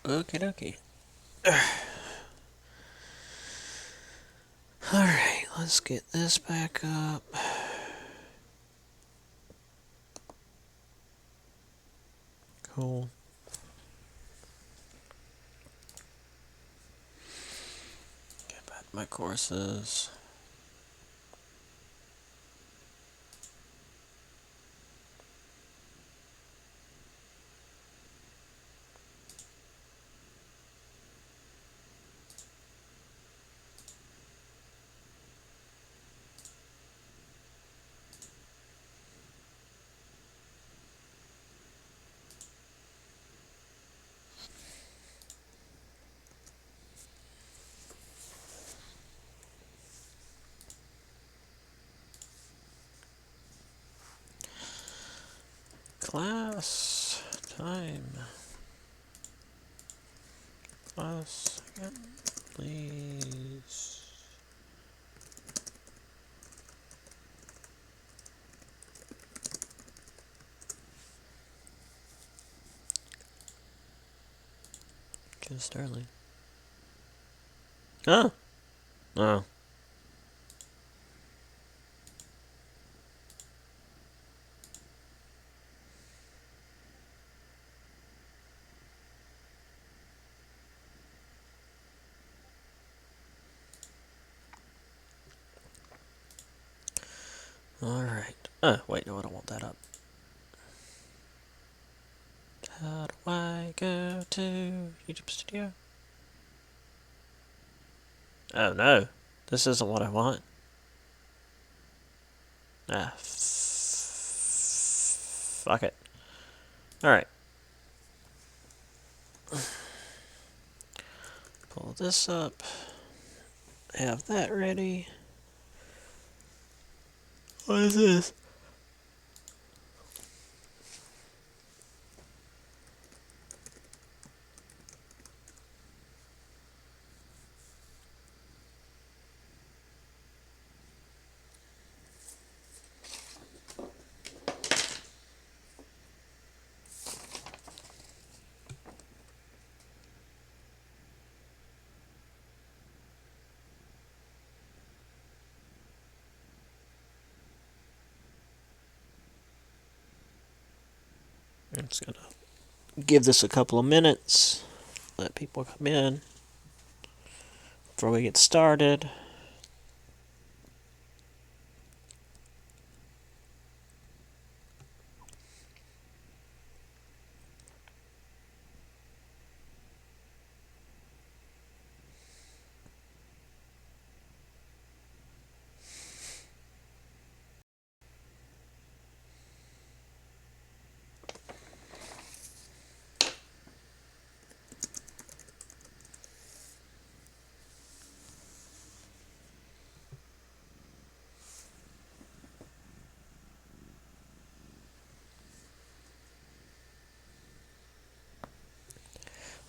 Okie dokie. Alright, let's get this back up. Cool. Get back to my courses. Class time. Class again, please. Just early. Huh? Oh. Alright. Wait, no, I don't want that up. How do I go to YouTube Studio? Oh no, this isn't what I want. Fuck it. Alright. Pull this up. Have that ready. What is this? I'm just gonna give this a couple of minutes. Let people come in before we get started.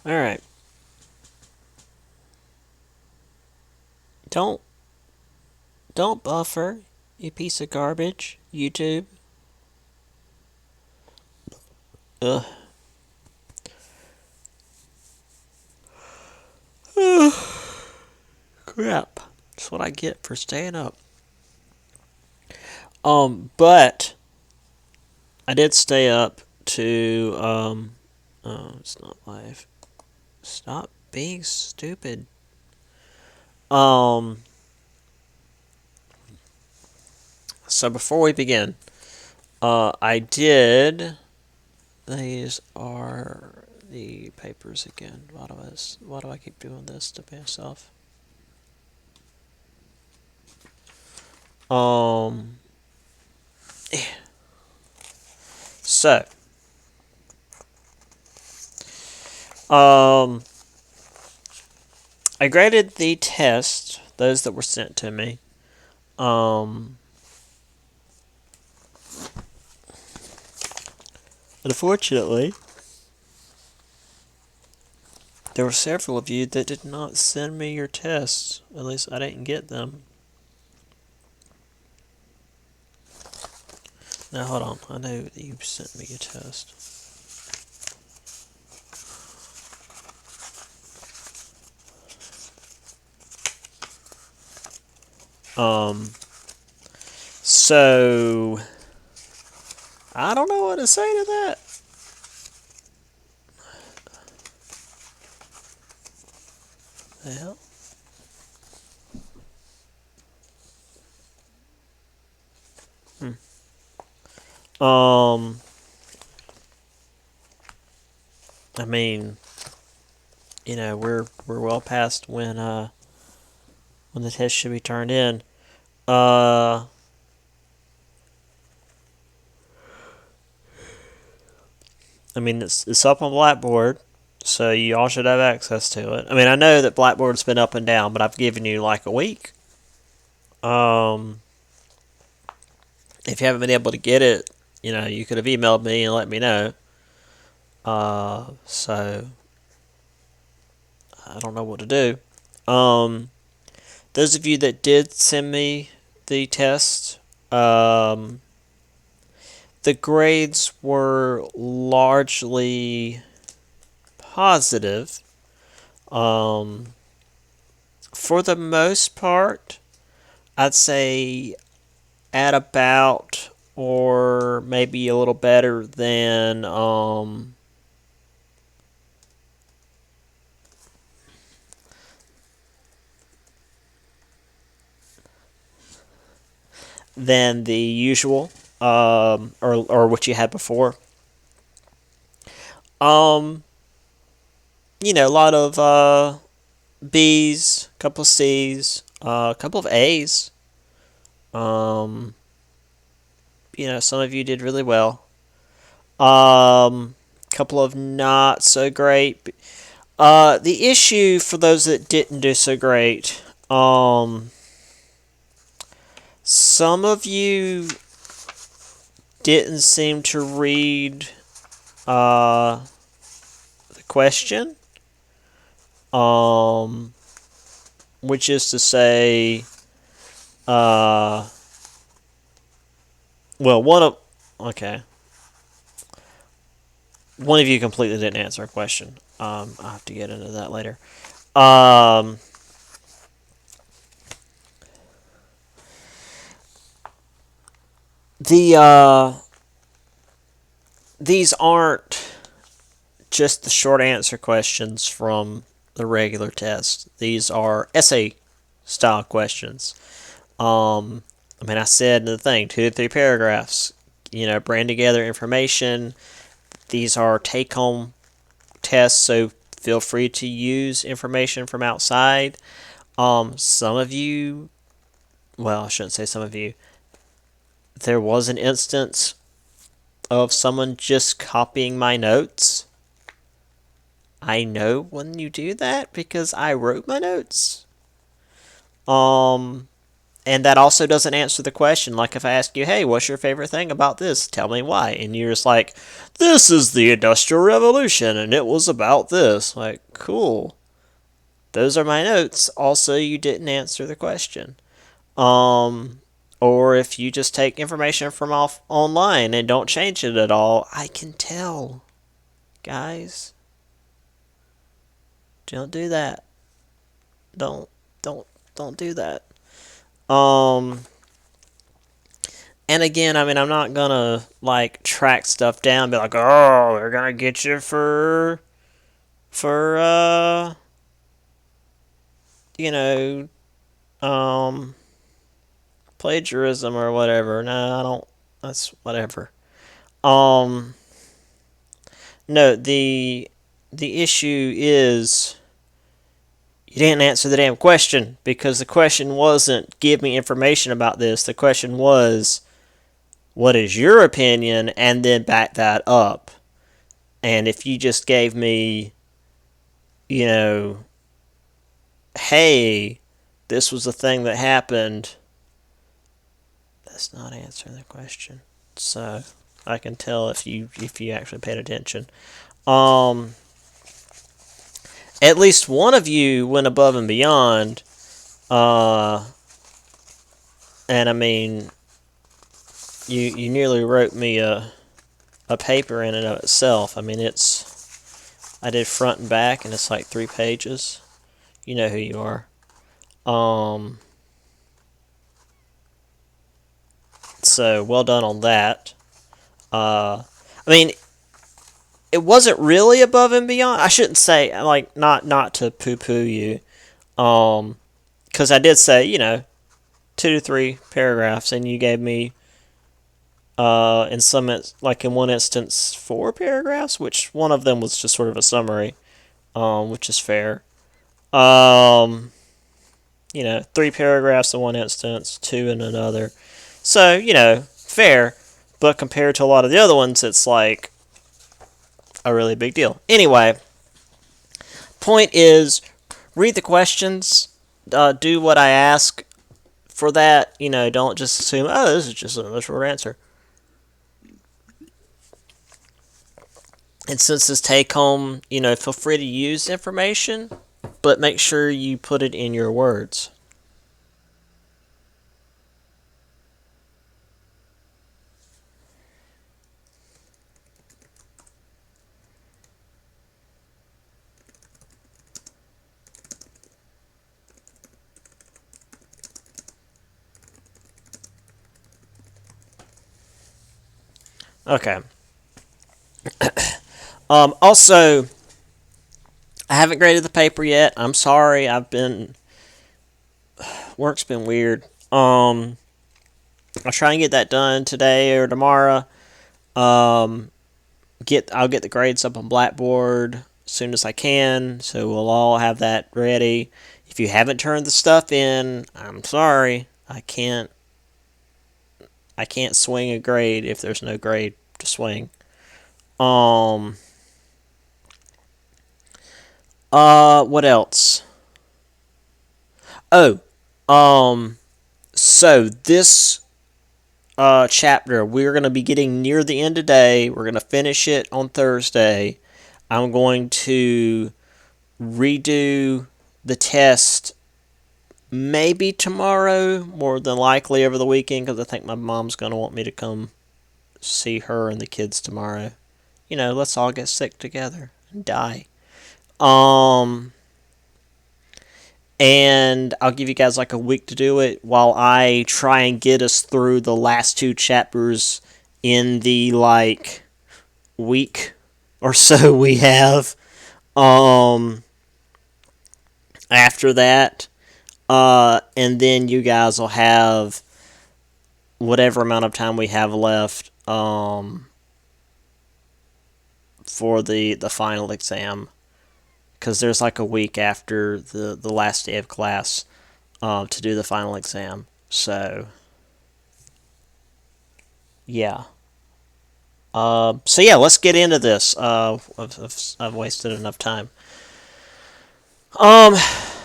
Alright. Don't buffer, you piece of garbage, YouTube. Ugh. Crap. That's what I get for staying up. But I did stay up to oh, it's not live. Stop being stupid. So before we begin, I did. These are the papers again. Why do I keep doing this to myself? So, I graded the tests, those that were sent to me. Unfortunately, there were several of you that did not send me your tests. At least I didn't get them. Now, hold on. I know that you sent me a test. So I don't know what to say to that. The hell? I mean, we're well past when the test should be turned in. I mean, it's up on Blackboard, so you all should have access to it. I mean, I know that Blackboard's been up and down, but I've given you like a week. If you haven't been able to get it, you could have emailed me and let me know. So I don't know what to do. Those of you that did send me the test, the grades were largely positive. For the most part, I'd say at about or maybe a little better than the usual, or what you had before. A lot of B's, a couple of C's, a couple of A's. Some of you did really well. Couple of not so great. The issue for those that didn't do so great, some of you didn't seem to read the question, which is to say, one of you completely didn't answer a question. I'll have to get into that later. These aren't just the short answer questions from the regular test. These are essay style questions. I said in the thing, 2 to 3 paragraphs. Bring together information. These are take-home tests, so feel free to use information from outside. Some of you, well, I shouldn't say some of you. There was an instance of someone just copying my notes. I know when you do that because I wrote my notes. And that also doesn't answer the question. Like if I ask you, hey, what's your favorite thing about this? Tell me why. And you're just like, this is the Industrial Revolution and it was about this. Like, cool. Those are my notes. Also, you didn't answer the question. Or if you just take information from online and don't change it at all, I can tell. Guys, don't do that. Don't do that. And again, I'm not gonna track stuff down and be like, oh, we're gonna get you for you know, plagiarism or whatever. No, I don't. That's whatever. No, the issue is you didn't answer the damn question because the question wasn't give me information about this. The question was, what is your opinion, and then back that up. And if you just gave me, hey, this was a thing that happened, that's not answering the question. So I can tell if you actually paid attention. At least one of you went above and beyond. And you nearly wrote me a paper in and of itself. I did front and back, and it's like 3 pages. You know who you are. So well done on that. I mean, it wasn't really above and beyond. I shouldn't say, like, not to poo-poo you, because I did say, 2 to 3 paragraphs, and you gave me, in one instance, 4 paragraphs, which one of them was just sort of a summary, which is fair. 3 paragraphs in one instance, 2 in another. So, fair, but compared to a lot of the other ones, it's like a really big deal. Anyway, point is, read the questions, do what I ask for that. Don't just assume, oh, this is just a short answer. And since it's take home, feel free to use information, but make sure you put it in your words. Okay. Also, I haven't graded the paper yet. I'm sorry. Work's been weird. I'll try and get that done today or tomorrow. I'll get the grades up on Blackboard as soon as I can, so we'll all have that ready. If you haven't turned the stuff in, I'm sorry. I can't swing a grade if there's no grade to swing. What else? Oh, so this chapter, we're going to be getting near the end today. We're going to finish it on Thursday. I'm going to redo the test maybe tomorrow, more than likely over the weekend, because I think my mom's going to want me to come see her and the kids tomorrow. Let's all get sick together and die. And I'll give you guys like a week to do it while I try and get us through the last 2 chapters in the week or so we have. After that, and then you guys will have whatever amount of time we have left for the final exam, because there's like a week after the last day of class to do the final exam. So yeah. Let's get into this. I've wasted enough time.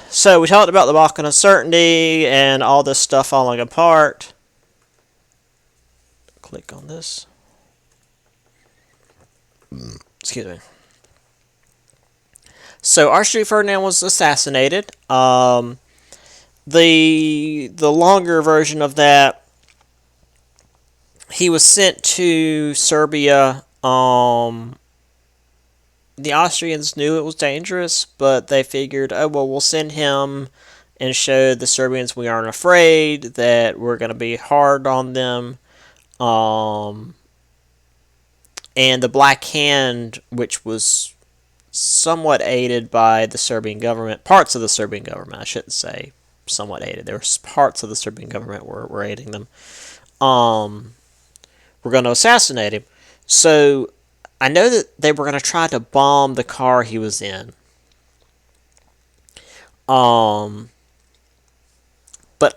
So we talked about the Balkan Uncertainty and all this stuff falling apart. Click on this. Excuse me. So Archduke Ferdinand was assassinated. The longer version of that, he was sent to Serbia. The Austrians knew it was dangerous, but they figured, oh, well, we'll send him and show the Serbians we aren't afraid, that we're going to be hard on them. And the Black Hand, which was somewhat aided by the Serbian government, parts of the Serbian government, I shouldn't say somewhat aided, there were parts of the Serbian government were aiding them, we're going to assassinate him. So I know that they were going to try to bomb the car he was in. But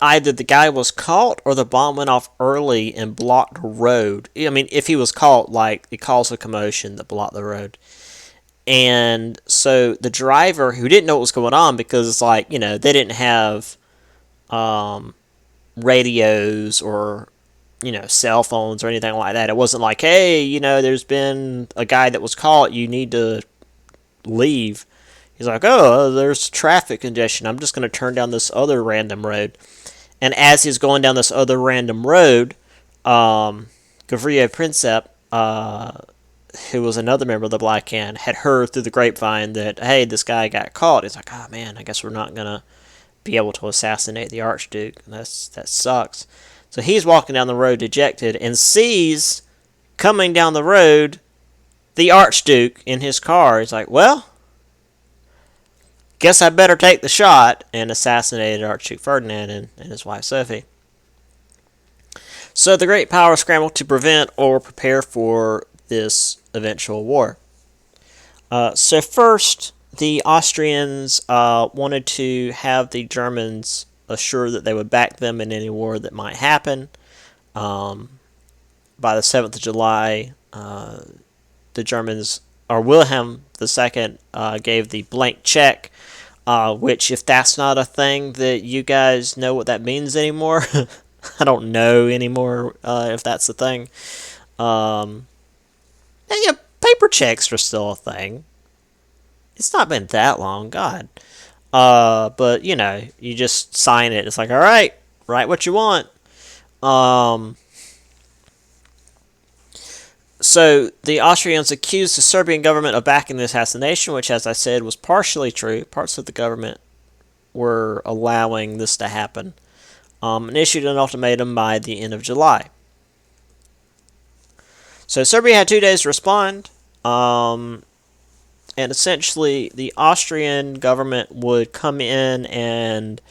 either the guy was caught or the bomb went off early and blocked the road. I mean, if he was caught, it caused a commotion that blocked the road. And so the driver, who didn't know what was going on, because they didn't have radios or cell phones or anything like that. It wasn't like, hey, there's been a guy that was caught, you need to leave. He's like, oh, there's traffic congestion, I'm just going to turn down this other random road. And as he's going down this other random road, Gavrilo Princip, who was another member of the Black Hand, had heard through the grapevine that, hey, this guy got caught. He's like, oh man, I guess we're not going to be able to assassinate the Archduke. That sucks. So he's walking down the road dejected and sees coming down the road the Archduke in his car. He's like, well, guess I better take the shot, and assassinated Archduke Ferdinand and his wife Sophie. So the great powers scrambled to prevent or prepare for this eventual war. So first, the Austrians wanted to have the Germans assured that they would back them in any war that might happen. By the 7th of July, the Germans, or Wilhelm II, gave the blank check, which, if that's not a thing that you guys know what that means anymore, I don't know anymore if that's a thing. And yeah, paper checks are still a thing. It's not been that long, God. But, you know, you just sign it. It's like, all right, write what you want. So the Austrians accused the Serbian government of backing the assassination, which, as I said, was partially true. Parts of the government were allowing this to happen, and issued an ultimatum by the end of July. So Serbia had 2 days to respond, and essentially the Austrian government would come in and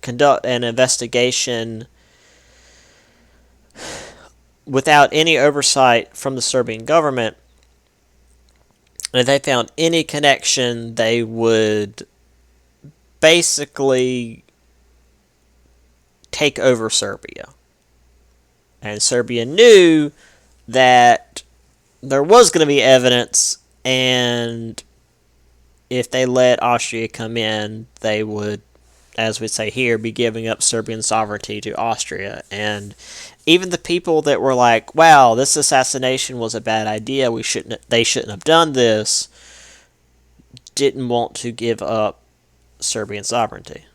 conduct an investigation without any oversight from the Serbian government. And if they found any connection, they would basically take over Serbia. And Serbia knew that there was going to be evidence, and if they let Austria come in, they would, as we say here, be giving up Serbian sovereignty to Austria. And even the people that were like, wow, this assassination was a bad idea, they shouldn't have done this, didn't want to give up Serbian sovereignty.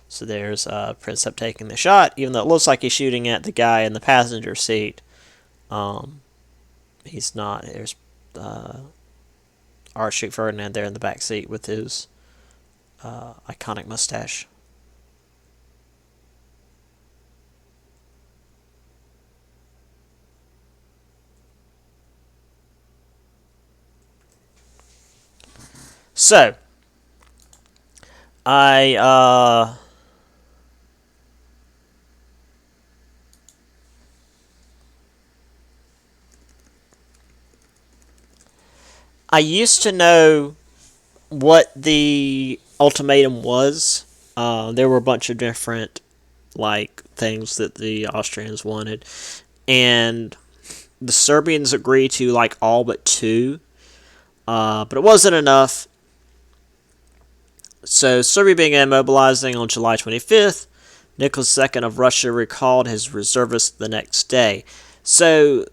So there's Princip taking the shot, even though it looks like he's shooting at the guy in the passenger seat. He's not. There's Archduke Ferdinand there in the back seat with his iconic mustache. So, I used to know what the ultimatum was. There were a bunch of different things that the Austrians wanted, and the Serbians agreed to all but 2, but it wasn't enough. So Serbia began mobilizing on July 25th. Nicholas II of Russia recalled his reservists the next day. So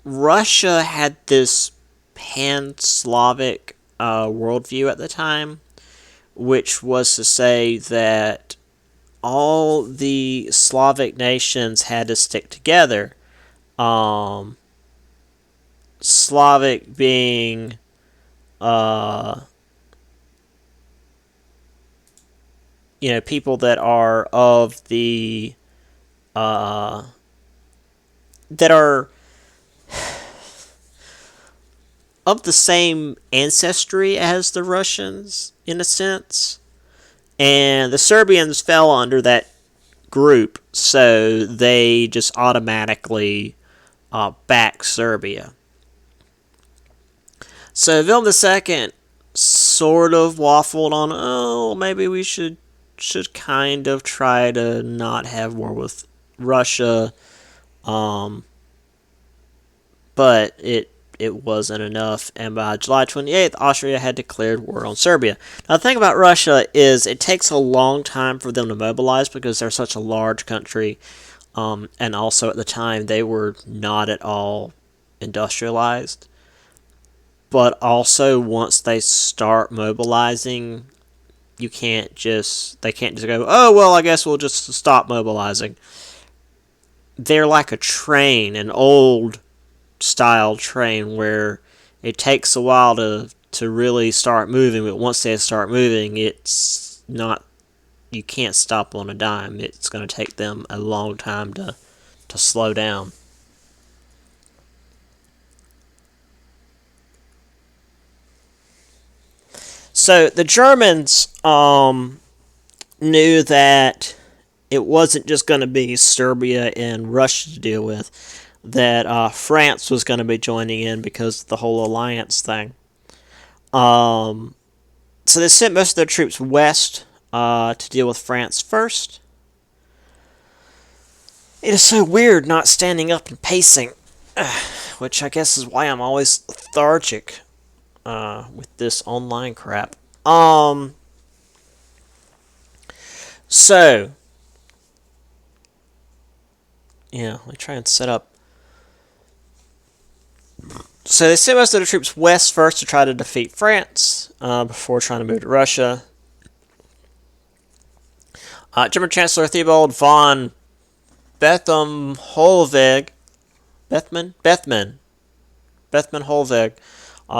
Russia had this pan-Slavic worldview at the time, which was to say that all the Slavic nations had to stick together. Slavic being people that are of the that are of the same ancestry as the Russians, in a sense. And the Serbians fell under that group, so they just automatically backed Serbia. So Wilhelm II sort of waffled on, maybe we should kind of try to not have war with Russia, but it wasn't enough, and by July 28th, Austria had declared war on Serbia. Now, the thing about Russia is it takes a long time for them to mobilize because they're such a large country, and also at the time they were not at all industrialized. But also, once they start mobilizing, they can't just go, oh, well, I guess we'll just stop mobilizing. They're like a train, an old style train, where it takes a while to really start moving, but once they start moving, it's not you can't stop on a dime. It's going to take them a long time to slow down. So the Germans knew that it wasn't just going to be Serbia and Russia to deal with, that France was going to be joining in because of the whole alliance thing. So they sent most of their troops west to deal with France first. It is so weird not standing up and pacing, which I guess is why I'm always lethargic with this online crap. So, yeah, let me try and set up. So they sent most of their troops west first to try to defeat France before trying to move to Russia. German Chancellor Theobald von Bethmann Hollweg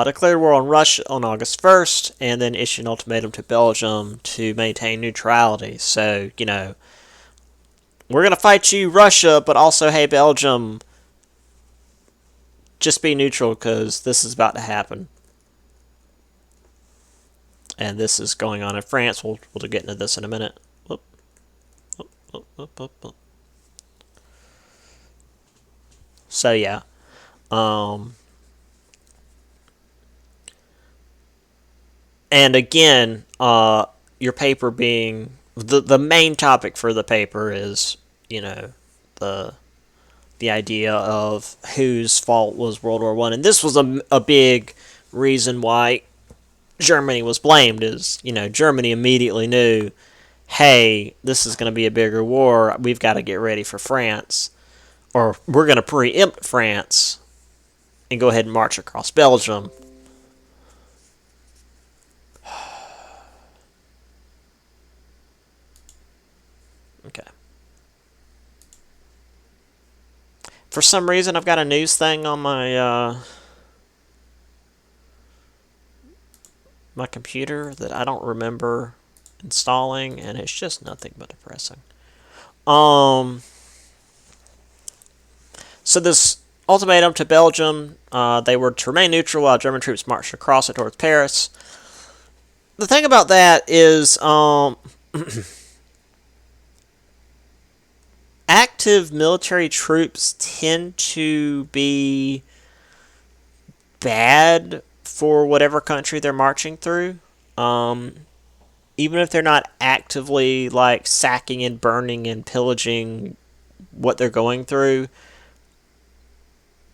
declared war on Russia on August 1st, and then issued an ultimatum to Belgium to maintain neutrality. So, we're going to fight you, Russia, but also, hey, Belgium, just be neutral because this is about to happen. And this is going on in France. We'll get into this in a minute. Whoop. So, yeah. And again, your paper being... The main topic for the paper is, the idea of whose fault was World War I. And this was a big reason why Germany was blamed, is, Germany immediately knew, hey, this is going to be a bigger war. We've got to get ready for France. Or we're going to preempt France and go ahead and march across Belgium. Okay. For some reason, I've got a news thing on my my computer that I don't remember installing, and it's just nothing but depressing. So this ultimatum to Belgium, they were to remain neutral while German troops marched across it towards Paris. The thing about that is, active military troops tend to be bad for whatever country they're marching through. Even if they're not actively sacking and burning and pillaging what they're going through,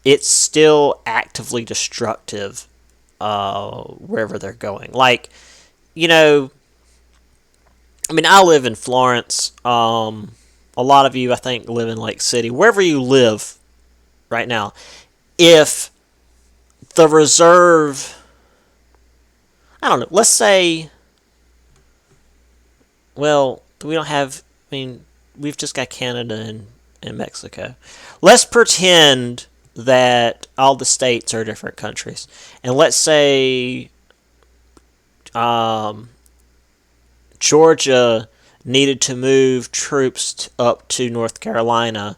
it's still actively destructive wherever they're going. I live in Florence. A lot of you, I think, live in Lake City. Wherever you live right now, if the reserve... I don't know, let's say... Well, we don't have... we've just got Canada and Mexico. Let's pretend that all the states are different countries. And let's say Georgia needed to move troops up to North Carolina,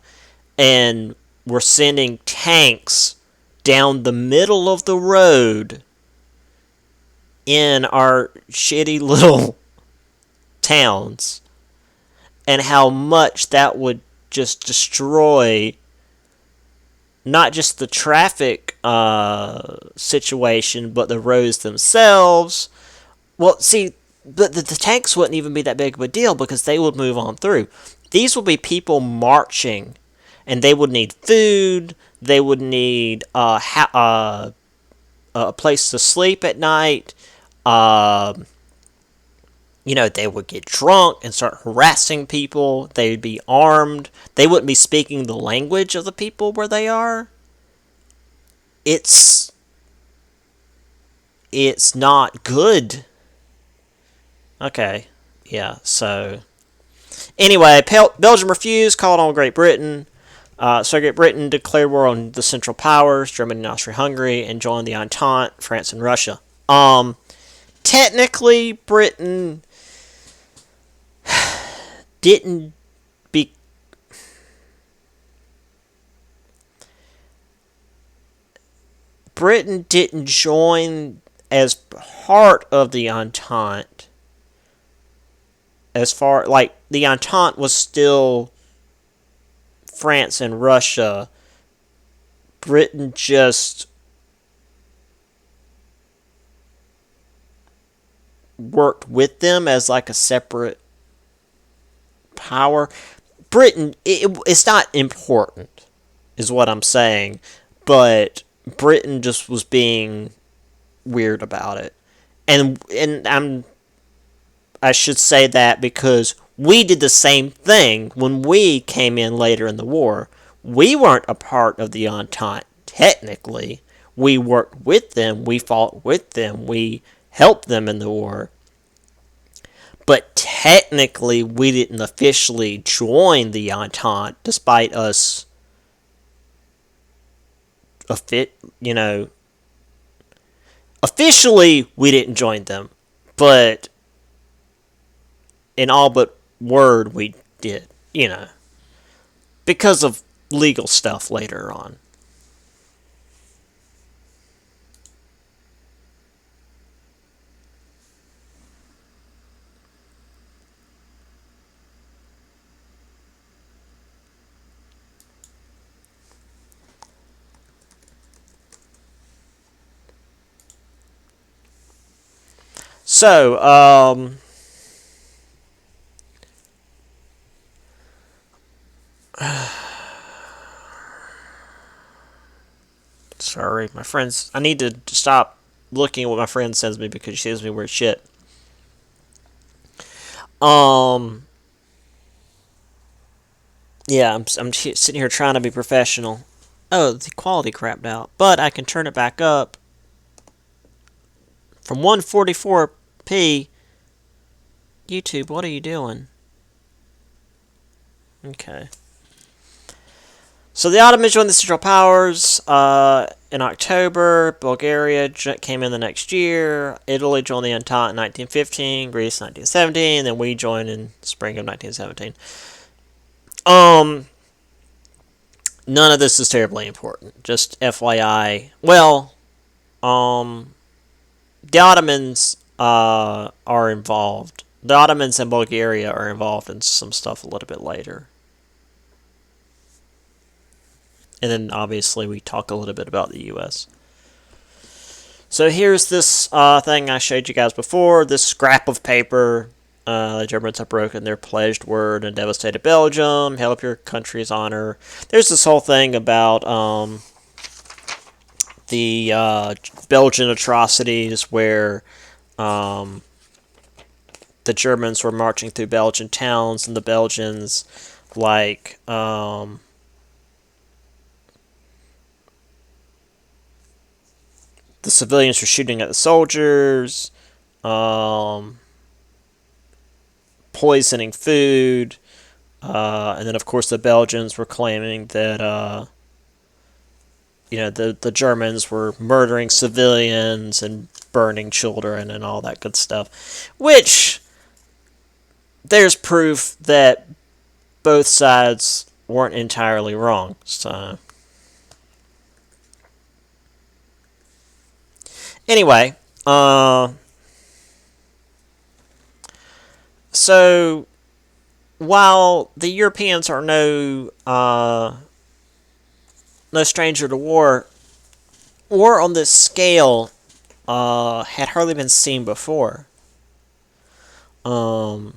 and we're sending tanks down the middle of the road in our shitty little towns, and how much that would just destroy not just the traffic situation, but the roads themselves. Well, see, the tanks wouldn't even be that big of a deal because they would move on through. These would be people marching, and they would need food. They would need a place to sleep at night. They would get drunk and start harassing people. They would be armed. They wouldn't be speaking the language of the people where they are. It's not good. Okay, yeah, so... Anyway, Belgium refused, called on Great Britain. So Great Britain declared war on the Central Powers, Germany and Austria-Hungary, and joined the Entente, France and Russia. Technically, Britain... didn't be Britain didn't join as part of the Entente. As far like the Entente was still France and Russia. Britain just worked with them as like a separate power. Britain, it's not important, is what I'm saying, but Britain just was being weird about it, and I should say that because we did the same thing when we came in later in the war. We weren't a part of the Entente technically. We worked with them. We fought with them. We helped them in the war. But technically, we didn't officially join the Entente, despite us, officially we didn't join them, but in all but word we did, because of legal stuff later on. So, sorry, my friends. I need to stop looking at what my friend sends me because she sends me weird shit. Yeah, I'm sitting here trying to be professional. Oh, the quality crapped out, but I can turn it back up from 144p. YouTube, what are you doing? Okay. So the Ottomans joined the Central Powers in October. Bulgaria came in the next year. Italy joined the Entente in 1915. Greece 1917. And then we joined in spring of 1917. None of this is terribly important. Just FYI. Well, the Ottomans are involved. The Ottomans and Bulgaria are involved in some stuff a little bit later. And then, obviously, we talk a little bit about the U.S. So here's this thing I showed you guys before. This scrap of paper. The Germans have broken their pledged word and devastated Belgium. Help your country's honor. There's this whole thing about the Belgian atrocities where the Germans were marching through Belgian towns and the Belgians, like... the civilians were shooting at the soldiers, poisoning food, and then of course the Belgians were claiming that the Germans were murdering civilians and burning children and all that good stuff, which there's proof that both sides weren't entirely wrong. Anyway, so while the Europeans are no stranger to war, war on this scale had hardly been seen before. Millions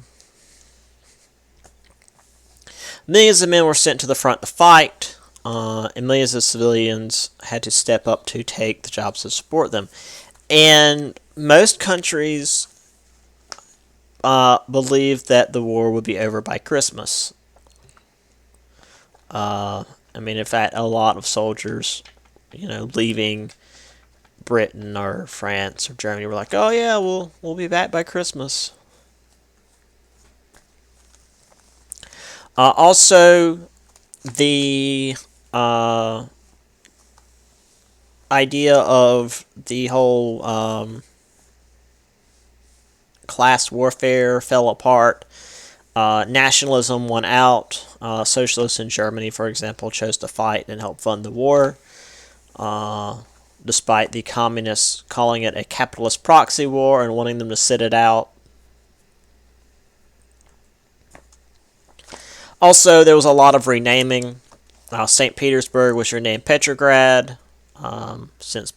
of men were sent to the front to fight, and millions of civilians had to step up to take the jobs to support them. And most countries believed that the war would be over by Christmas. In fact, a lot of soldiers, leaving Britain or France or Germany were like, "Oh yeah, we'll be back by Christmas." Also, the idea of the whole class warfare fell apart Nationalism won out. Socialists in Germany, for example, chose to fight and help fund the war, despite the communists calling it a capitalist proxy war and wanting them to sit it out. Also, there was a lot of renaming. St. Petersburg was renamed Petrograd, since,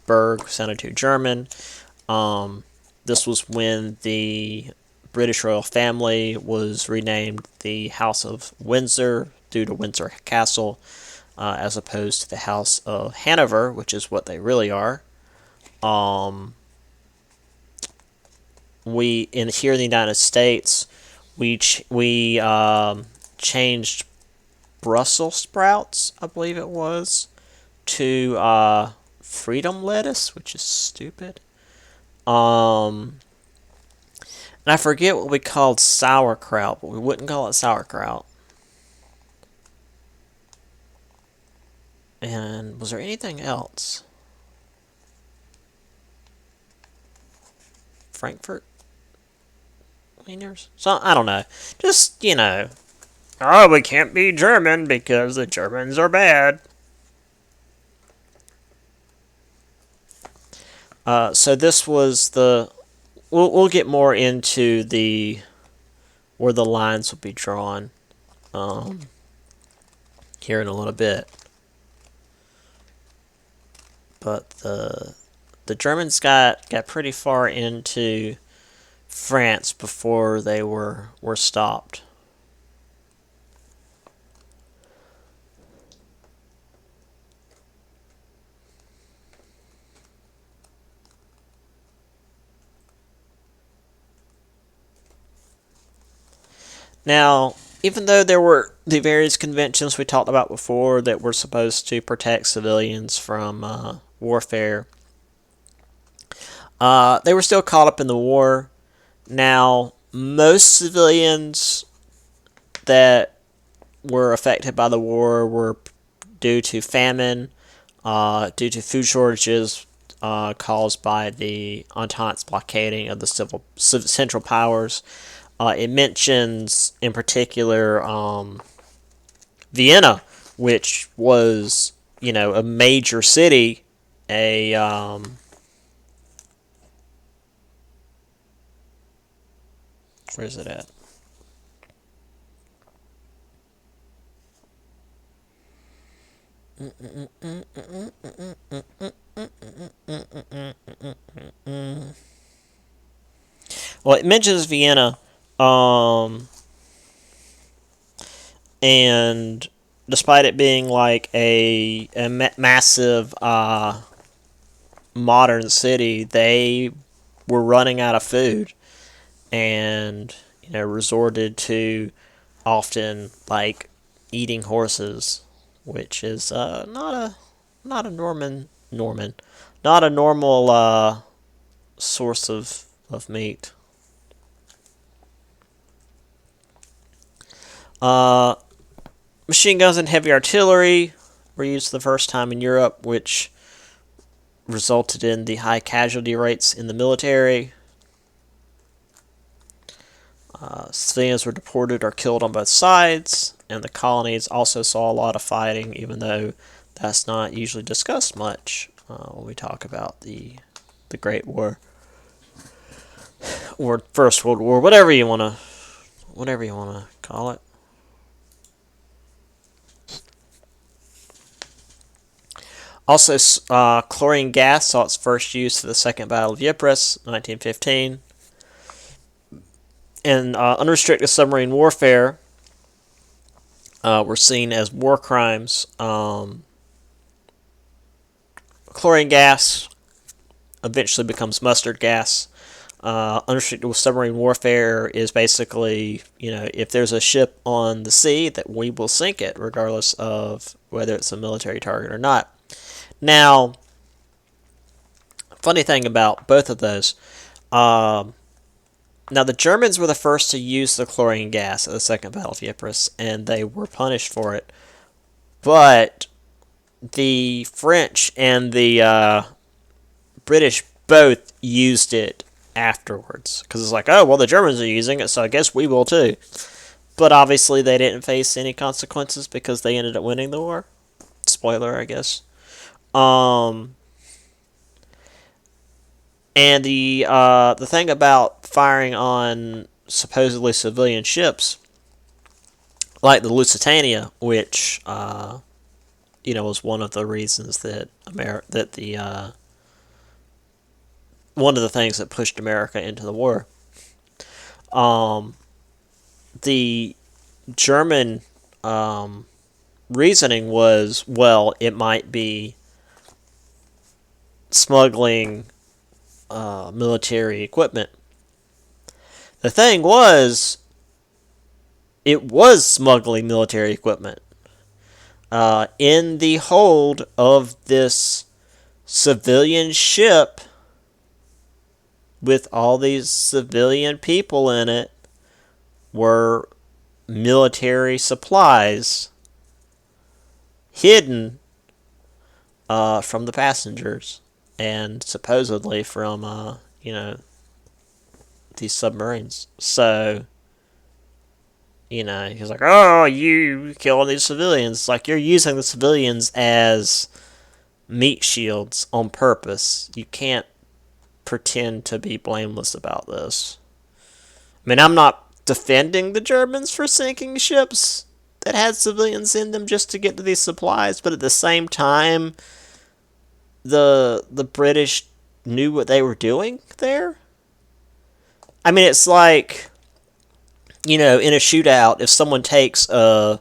Berg sounded too German. This was when the British royal family was renamed the House of Windsor due to Windsor Castle, as opposed to the House of Hanover, which is what they really are. Here in the United States, we changed Brussels sprouts, I believe it was, to freedom lettuce, which is stupid. And I forget what we called sauerkraut, but we wouldn't call it sauerkraut. And was there anything else? Frankfurt wieners? So I don't know. Just, oh, we can't be German because the Germans are bad. So this was the. We'll get more into where the lines will be drawn here in a little bit. But the Germans got pretty far into France before they were stopped. Now, even though there were the various conventions we talked about before that were supposed to protect civilians from warfare, they were still caught up in the war. Now, most civilians that were affected by the war were due to famine, due to food shortages caused by the Entente's blockading of the Central Powers. It mentions, in particular, Vienna, which was, a major city, where is it at? Well, it mentions Vienna. And despite it being like a massive modern city, they were running out of food and resorted to often like eating horses, which is not a normal source of meat. Machine guns and heavy artillery were used for the first time in Europe, which resulted in the high casualty rates in the military. Civilians were deported or killed on both sides, and the colonies also saw a lot of fighting, even though that's not usually discussed much when we talk about the Great War or First World War, whatever you want to call it. Also, chlorine gas saw its first use for the Second Battle of Ypres, 1915. And unrestricted submarine warfare were seen as war crimes. Chlorine gas eventually becomes mustard gas. Unrestricted submarine warfare is basically, if there's a ship on the sea, that we will sink it, regardless of whether it's a military target or not. Now, funny thing about both of those, now the Germans were the first to use the chlorine gas at the Second Battle of Ypres, and they were punished for it. But the French and the British both used it afterwards. Because it's like, oh, well, the Germans are using it, so I guess we will too. But obviously, they didn't face any consequences because they ended up winning the war. Spoiler, I guess. Um, and the thing about firing on supposedly civilian ships, like the Lusitania, which was one of the reasons that one of the things that pushed America into the war. Um, the German reasoning was, well, it might be smuggling military equipment. The thing was, it was smuggling military equipment. In the hold of this civilian ship with all these civilian people in it were military supplies hidden from the passengers and supposedly from these submarines. So he's like, oh, you killing these civilians. It's like, you're using the civilians as meat shields on purpose. You can't pretend to be blameless about this. I mean, I'm not defending the Germans for sinking ships that had civilians in them just to get to these supplies, but at the same time, the British knew what they were doing there. I mean, it's like, in a shootout, if someone takes a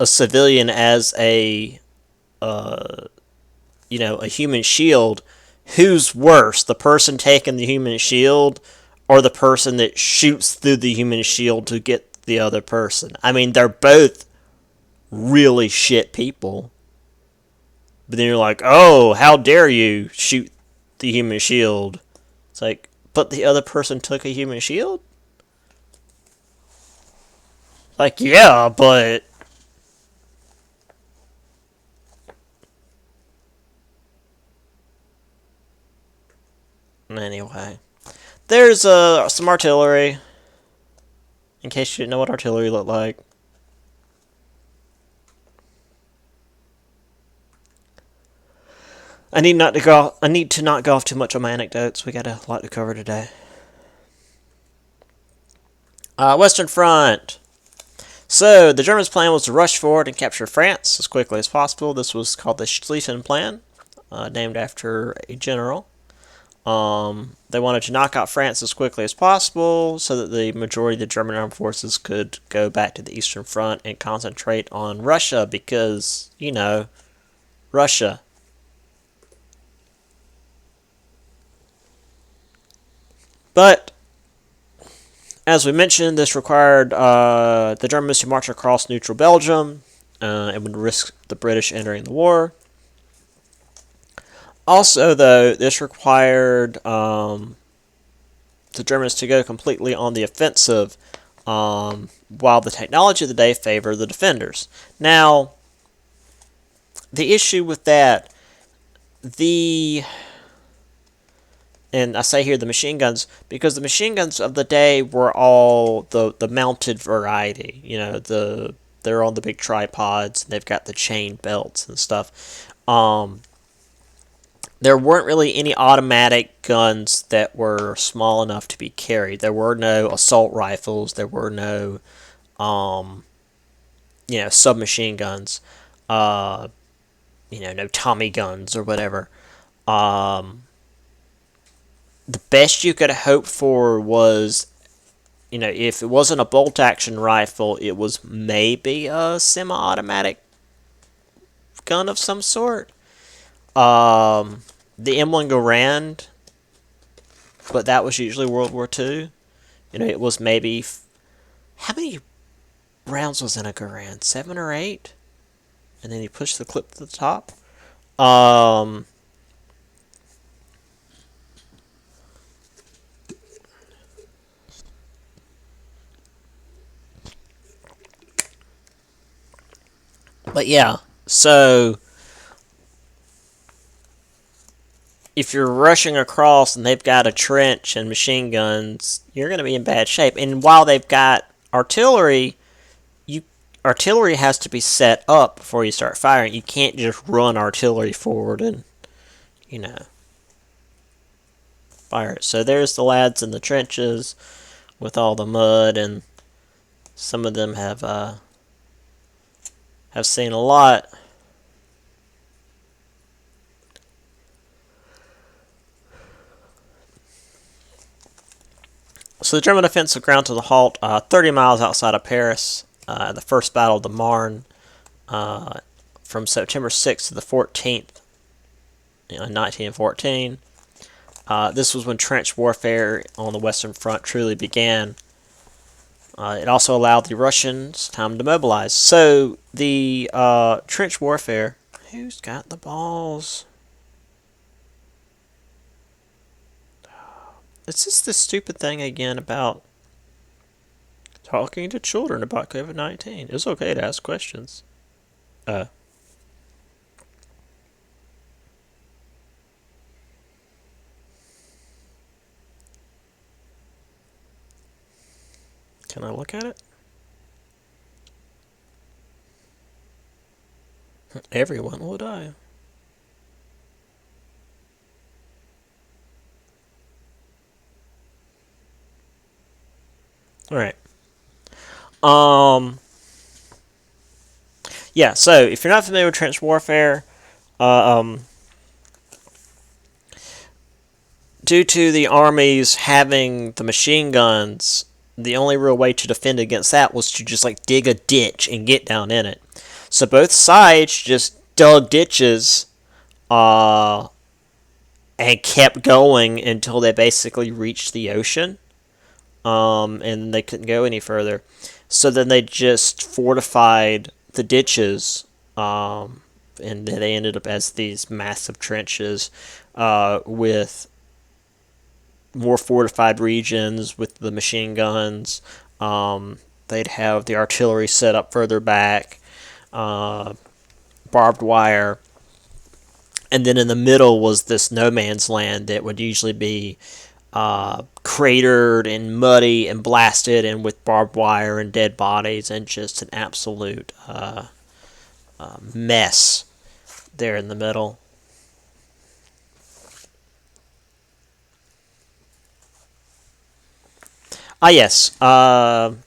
civilian as a human shield, who's worse, the person taking the human shield or the person that shoots through the human shield to get the other person? I mean, they're both really shit people. But then you're like, oh, how dare you shoot the human shield? It's like, but the other person took a human shield? Like, yeah, but anyway. There's some artillery, in case you didn't know what artillery looked like. I need to not go off too much on my anecdotes. We got a lot to cover today. Western Front. So, the Germans' plan was to rush forward and capture France as quickly as possible. This was called the Schlieffen Plan, named after a general. They wanted to knock out France as quickly as possible so that the majority of the German armed forces could go back to the Eastern Front and concentrate on Russia because, Russia. But, as we mentioned, this required the Germans to march across neutral Belgium and would risk the British entering the war. Also, though, this required the Germans to go completely on the offensive, while the technology of the day favored the defenders. Now, the issue with that, and I say here the machine guns, because the machine guns of the day were all the mounted variety. They're on the big tripods, and they've got the chain belts and stuff. There weren't really any automatic guns that were small enough to be carried. There were no assault rifles. There were no, submachine guns. No Tommy guns or whatever. The best you could hope for was, if it wasn't a bolt-action rifle, it was maybe a semi-automatic gun of some sort. The M1 Garand, but that was usually World War II. It was maybe... How many rounds was in a Garand? 7 or 8? And then you push the clip to the top. But yeah, so... if you're rushing across and they've got a trench and machine guns, you're going to be in bad shape. And while they've got artillery, artillery has to be set up before you start firing. You can't just run artillery forward and, you know, fire it. So there's the lads in the trenches with all the mud, and some of them have seen a lot. So the German offensive ground to the halt 30 miles outside of Paris. The first battle of the Marne from September 6th to the 14th in 1914. This was when trench warfare on the Western Front truly began. It also allowed the Russians time to mobilize. So the trench warfare... Who's got the balls? It's just this stupid thing again about talking to children about COVID-19. It's okay to ask questions. Can I look at it? Everyone will die. Alright. Yeah, so if you're not familiar with trench warfare, due to the armies having the machine guns, the only real way to defend against that was to just like dig a ditch and get down in it. So both sides just dug ditches and kept going until they basically reached the ocean. And they couldn't go any further. So then they just fortified the ditches, and they ended up as these massive trenches with more fortified regions with the machine guns. They'd have the artillery set up further back, barbed wire, and then in the middle was this no man's land that would usually be cratered and muddy and blasted and with barbed wire and dead bodies and just an absolute mess there in the middle. Yes. And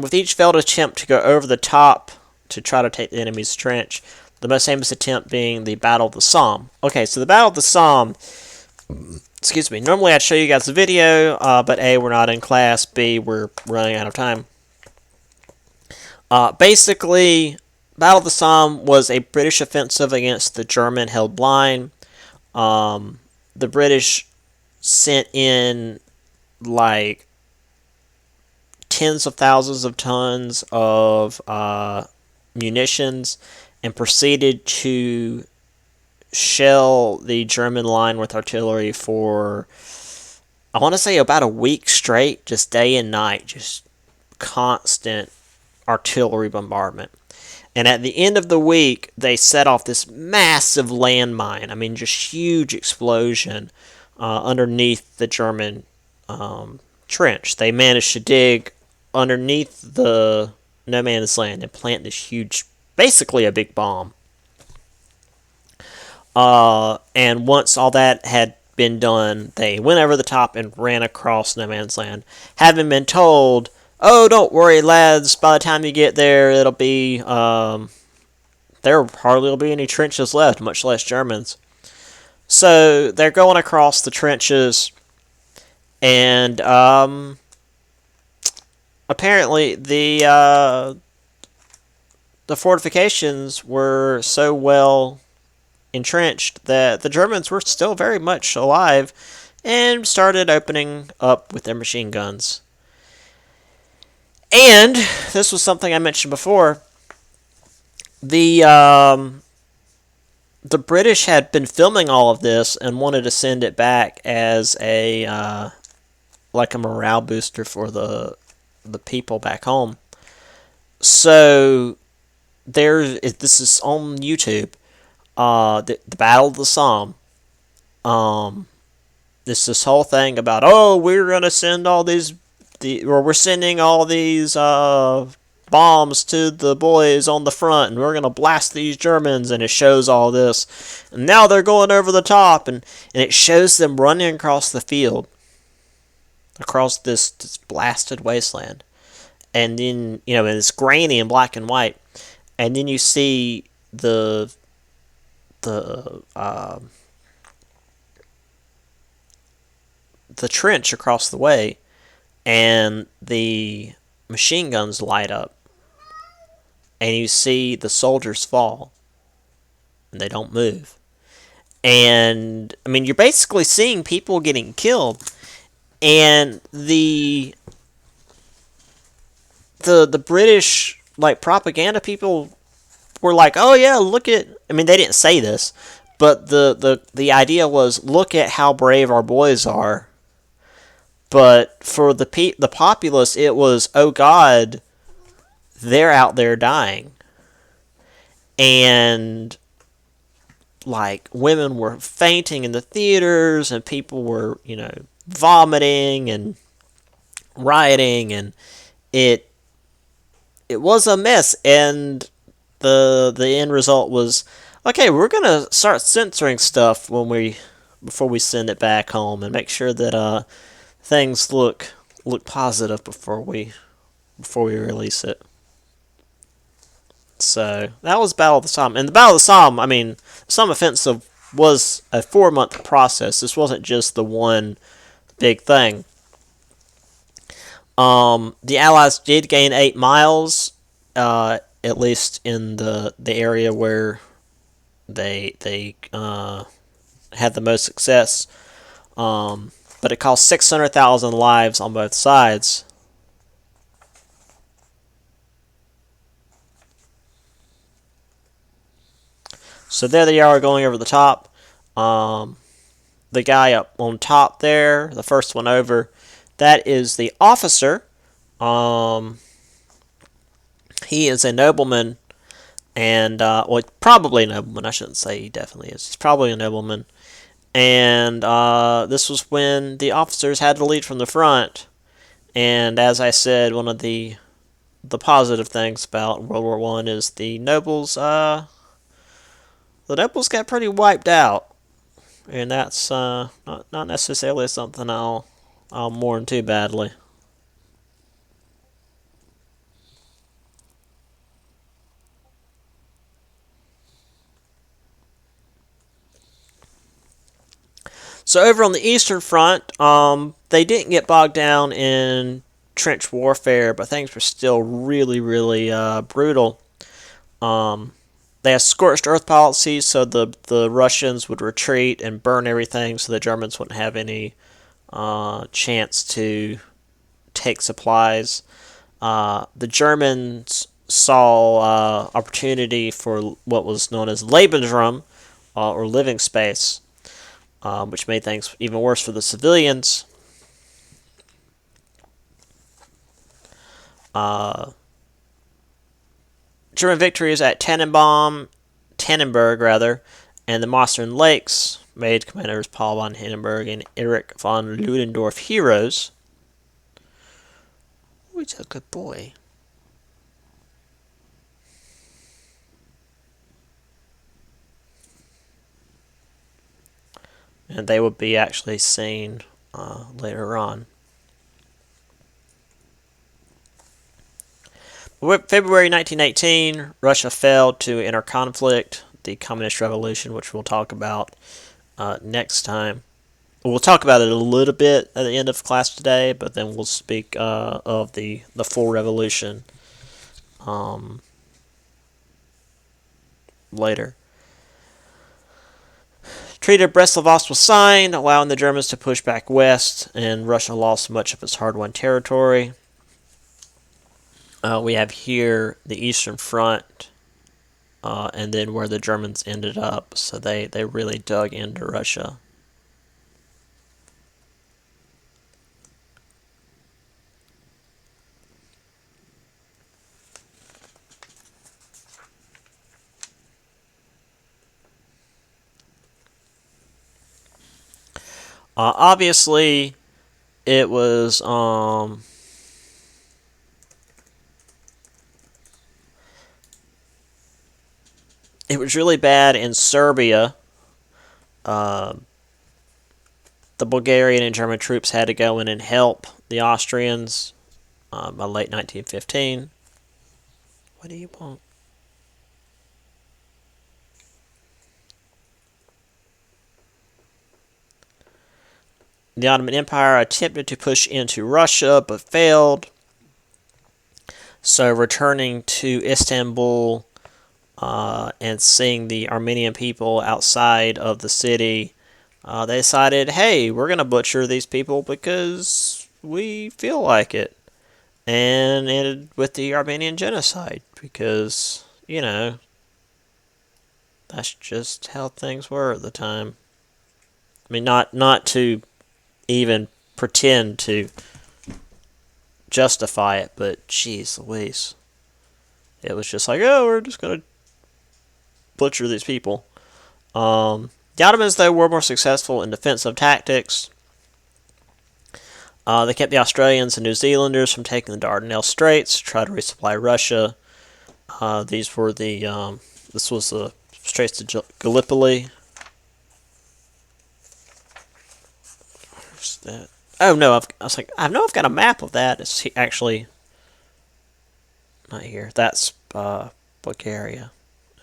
with each failed attempt to go over the top to try to take the enemy's trench, the most famous attempt being the Battle of the Somme. Okay, so the Battle of the Somme, excuse me, normally I'd show you guys the video, but A, we're not in class, B, we're running out of time. Basically, Battle of the Somme was a British offensive against the German-held line. The British sent in, like, tens of thousands of tons of munitions and proceeded to shell the German line with artillery for, I want to say, about a week straight, just day and night, just constant artillery bombardment. And at the end of the week, they set off this massive landmine. I mean, just huge explosion underneath the German trench. They managed to dig underneath the no man's land and plant this huge, basically a big bomb. And once all that had been done, they went over the top and ran across no man's land, having been told, "Oh, don't worry, lads. By the time you get there, it'll be there hardly will be any trenches left, much less Germans." So they're going across the trenches, and apparently the fortifications were so well entrenched that the Germans were still very much alive and started opening up with their machine guns. And this was something I mentioned before. The British had been filming all of this and wanted to send it back as a like a morale booster for the people back home. So this is on YouTube. the Battle of the Somme. This whole thing about, oh, we're gonna send all these, or we're sending all these bombs to the boys on the front, and we're gonna blast these Germans, and it shows all this, and now they're going over the top, and it shows them running across the field, across this blasted wasteland, and then it's grainy and black and white, and then you see the the trench across the way, and the machine guns light up, and you see the soldiers fall, and they don't move. And I mean, you're basically seeing people getting killed, and the British propaganda people were like, oh yeah, look at. I mean, they didn't say this, but the idea was, look at how brave our boys are. But for the populace, it was, oh God, they're out there dying. And women were fainting in the theaters, and people were, vomiting and rioting, and it was a mess. And the end result was, okay, we're gonna start censoring stuff before we send it back home, and make sure that things look positive before we release it. So that was Battle of the Somme. And the Battle of the Somme, I mean, the Somme Offensive was a 4-month process. This wasn't just the one big thing. The Allies did gain 8 miles, at least in the area where they had the most success. But it cost 600,000 lives on both sides. So there they are, going over the top. The guy up on top there, the first one over, that is the officer. He is a nobleman, and probably a nobleman. I shouldn't say he definitely is. He's probably a nobleman. And this was when the officers had to lead from the front. And as I said, one of the positive things about World War One is the nobles. The nobles got pretty wiped out, and that's not necessarily something I'll mourn too badly. So over on the Eastern Front, they didn't get bogged down in trench warfare, but things were still really, really brutal. They had scorched earth policies, so the Russians would retreat and burn everything, so the Germans wouldn't have any chance to take supplies. The Germans saw opportunity for what was known as Lebensraum, or living space, which made things even worse for the civilians. German victories at Tannenberg rather, and the Mossern Lakes made commanders Paul von Hindenburg and Erich von Ludendorff heroes. Oh, he's a good boy. And they would be actually seen later on. February 1918, Russia failed to enter conflict, the Communist Revolution, which we'll talk about next time. We'll talk about it a little bit at the end of class today, but then we'll speak of the full revolution later. Treaty of Brest-Litovsk was signed, allowing the Germans to push back west, and Russia lost much of its hard-won territory. We have here the Eastern Front, and then where the Germans ended up. So they really dug into Russia. Obviously, it was really bad in Serbia. Uh, the Bulgarian and German troops had to go in and help the Austrians by late 1915. What do you want? The Ottoman Empire attempted to push into Russia but failed. So returning to Istanbul and seeing the Armenian people outside of the city, they decided, hey, we're going to butcher these people because we feel like it. And ended with the Armenian genocide because, that's just how things were at the time. I mean, not to even pretend to justify it, but jeez Louise. It was just like, oh, we're just going to butcher these people. The Ottomans, though, were more successful in defensive tactics. They kept the Australians and New Zealanders from taking the Dardanelles Straits to try to resupply Russia. These were this was the Straits of Gallipoli. Where's that? Oh no, I know I've got a map of that. It's actually not here. That's Bulgaria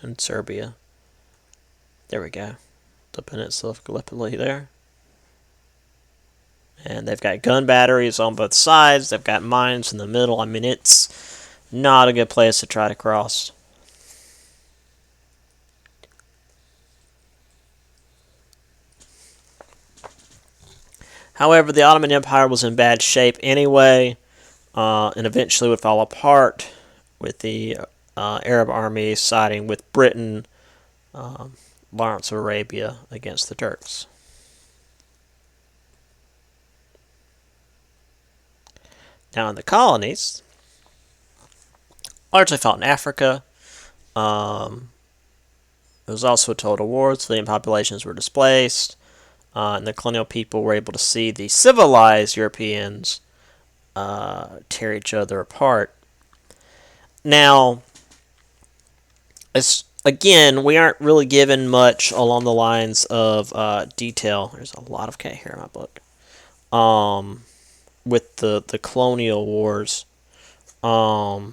and Serbia. There we go. The peninsula of Gallipoli there. And they've got gun batteries on both sides. They've got mines in the middle. I mean, it's not a good place to try to cross. However, the Ottoman Empire was in bad shape anyway, and eventually would fall apart with the Arab army siding with Britain, Lawrence of Arabia, against the Turks. Now in the colonies, largely fought in Africa. It was also a total war. Civilian populations were displaced, and the colonial people were able to see the civilized Europeans tear each other apart. Now, again, we aren't really given much along the lines of detail. There's a lot of K here in my book. With the colonial wars. But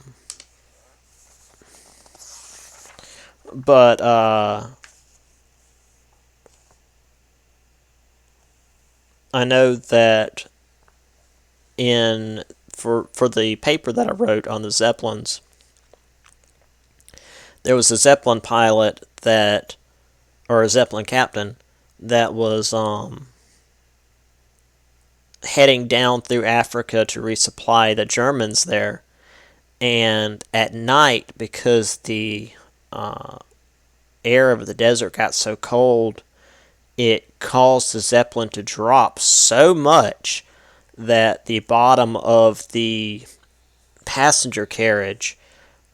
I know that for the paper that I wrote on the Zeppelins, there was a Zeppelin pilot or a Zeppelin captain that was heading down through Africa to resupply the Germans there. And at night, because the air of the desert got so cold, it caused the Zeppelin to drop so much that the bottom of the passenger carriage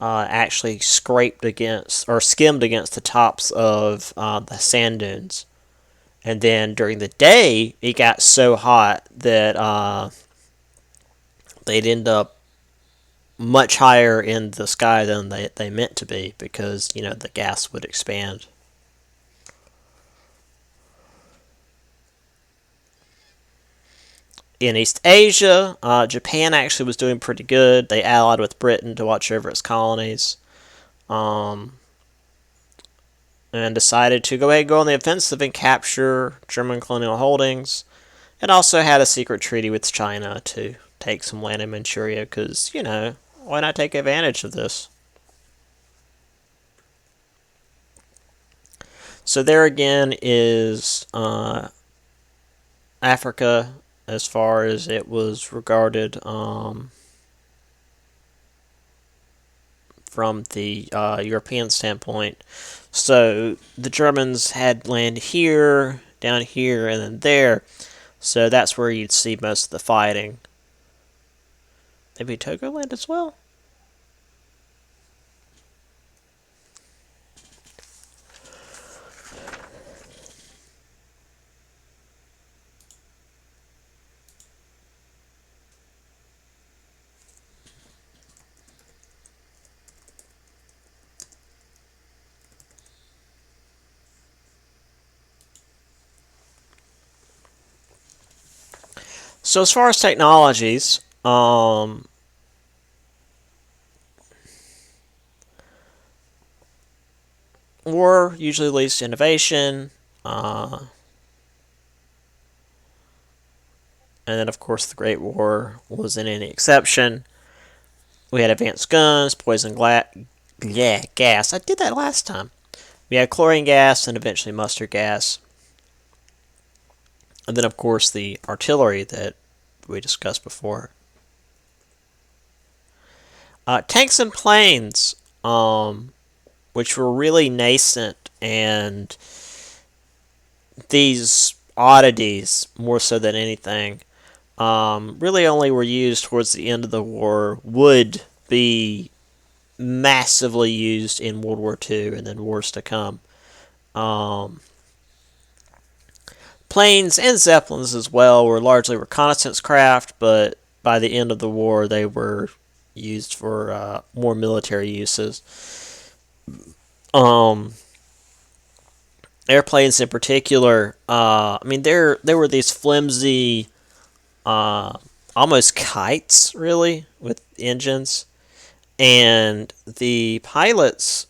actually scraped against or skimmed against the tops of the sand dunes. And then during the day, it got so hot that they'd end up much higher in the sky than they meant to be because, the gas would expand. In East Asia, Japan actually was doing pretty good. They allied with Britain to watch over its colonies. And decided to go ahead and go on the offensive and capture German colonial holdings. It also had a secret treaty with China to take some land in Manchuria because, why not take advantage of this? So there again is Africa as far as it was regarded from the European standpoint. So the Germans had land here, down here, and then there. So that's where you'd see most of the fighting. Maybe Togoland as well? So as far as technologies, war usually leads to innovation, and then of course the Great War wasn't any exception. We had advanced guns, gas. I did that last time. We had chlorine gas and eventually mustard gas. And then, of course, the artillery that we discussed before. Tanks and planes, which were really nascent, and these oddities, more so than anything, really only were used towards the end of the war, would be massively used in World War II and then wars to come. Planes and Zeppelins as well were largely reconnaissance craft, but by the end of the war they were used for more military uses. Airplanes in particular, I mean, there were these flimsy, almost kites, really, with engines. And the pilots,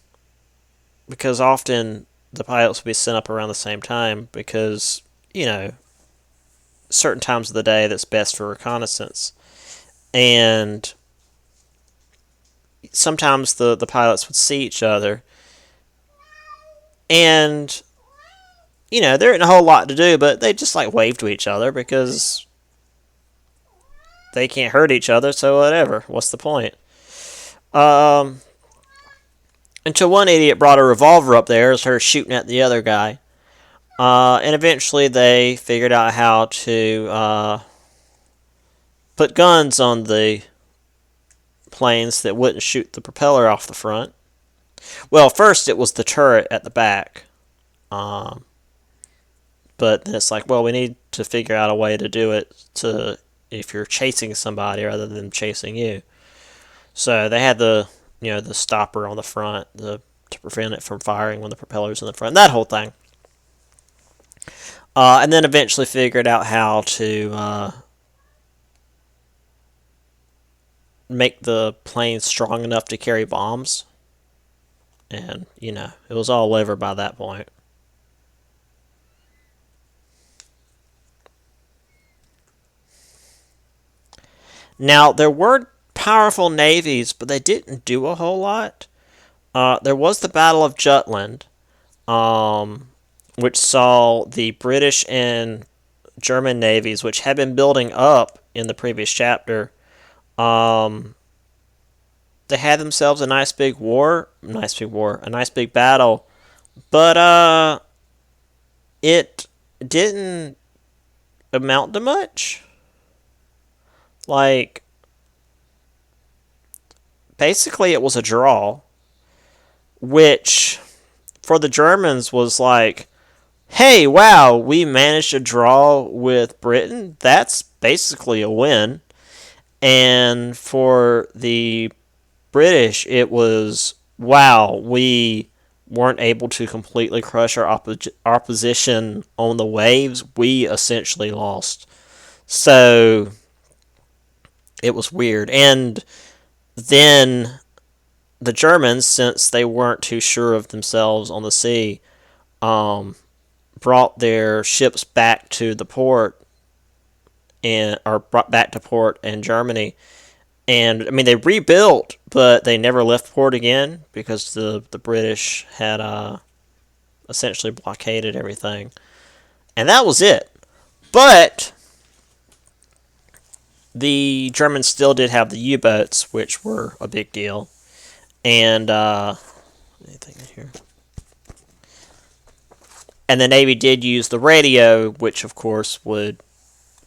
because often the pilots would be sent up around the same time because, certain times of the day that's best for reconnaissance. And sometimes the pilots would see each other. And, there isn't a whole lot to do, but they just wave to each other because they can't hurt each other, so whatever. What's the point? Until one idiot brought a revolver up there and started shooting at the other guy. And eventually they figured out how to put guns on the planes that wouldn't shoot the propeller off the front. Well, first it was the turret at the back. But then it's we need to figure out a way to do it if you're chasing somebody rather than chasing you. So they had the stopper on the front to prevent it from firing when the propeller's in the front. That whole thing. And then eventually figured out how to make the plane strong enough to carry bombs. And, it was all over by that point. Now, there were powerful navies, but they didn't do a whole lot. There was the Battle of Jutland, which saw the British and German navies, which had been building up in the previous chapter. They had themselves a nice big battle, but it didn't amount to much. Basically it was a draw, which for the Germans was hey, wow, we managed to draw with Britain. That's basically a win. And for the British, it was, wow, we weren't able to completely crush our opposition on the waves. We essentially lost. So it was weird. And then the Germans, since they weren't too sure of themselves on the sea, brought their ships back to the port brought back to port in Germany. And, I mean, they rebuilt, but they never left port again because the British had essentially blockaded everything. And that was it. But the Germans still did have the U-boats, which were a big deal. And, anything in here? And the Navy did use the radio, which, of course, would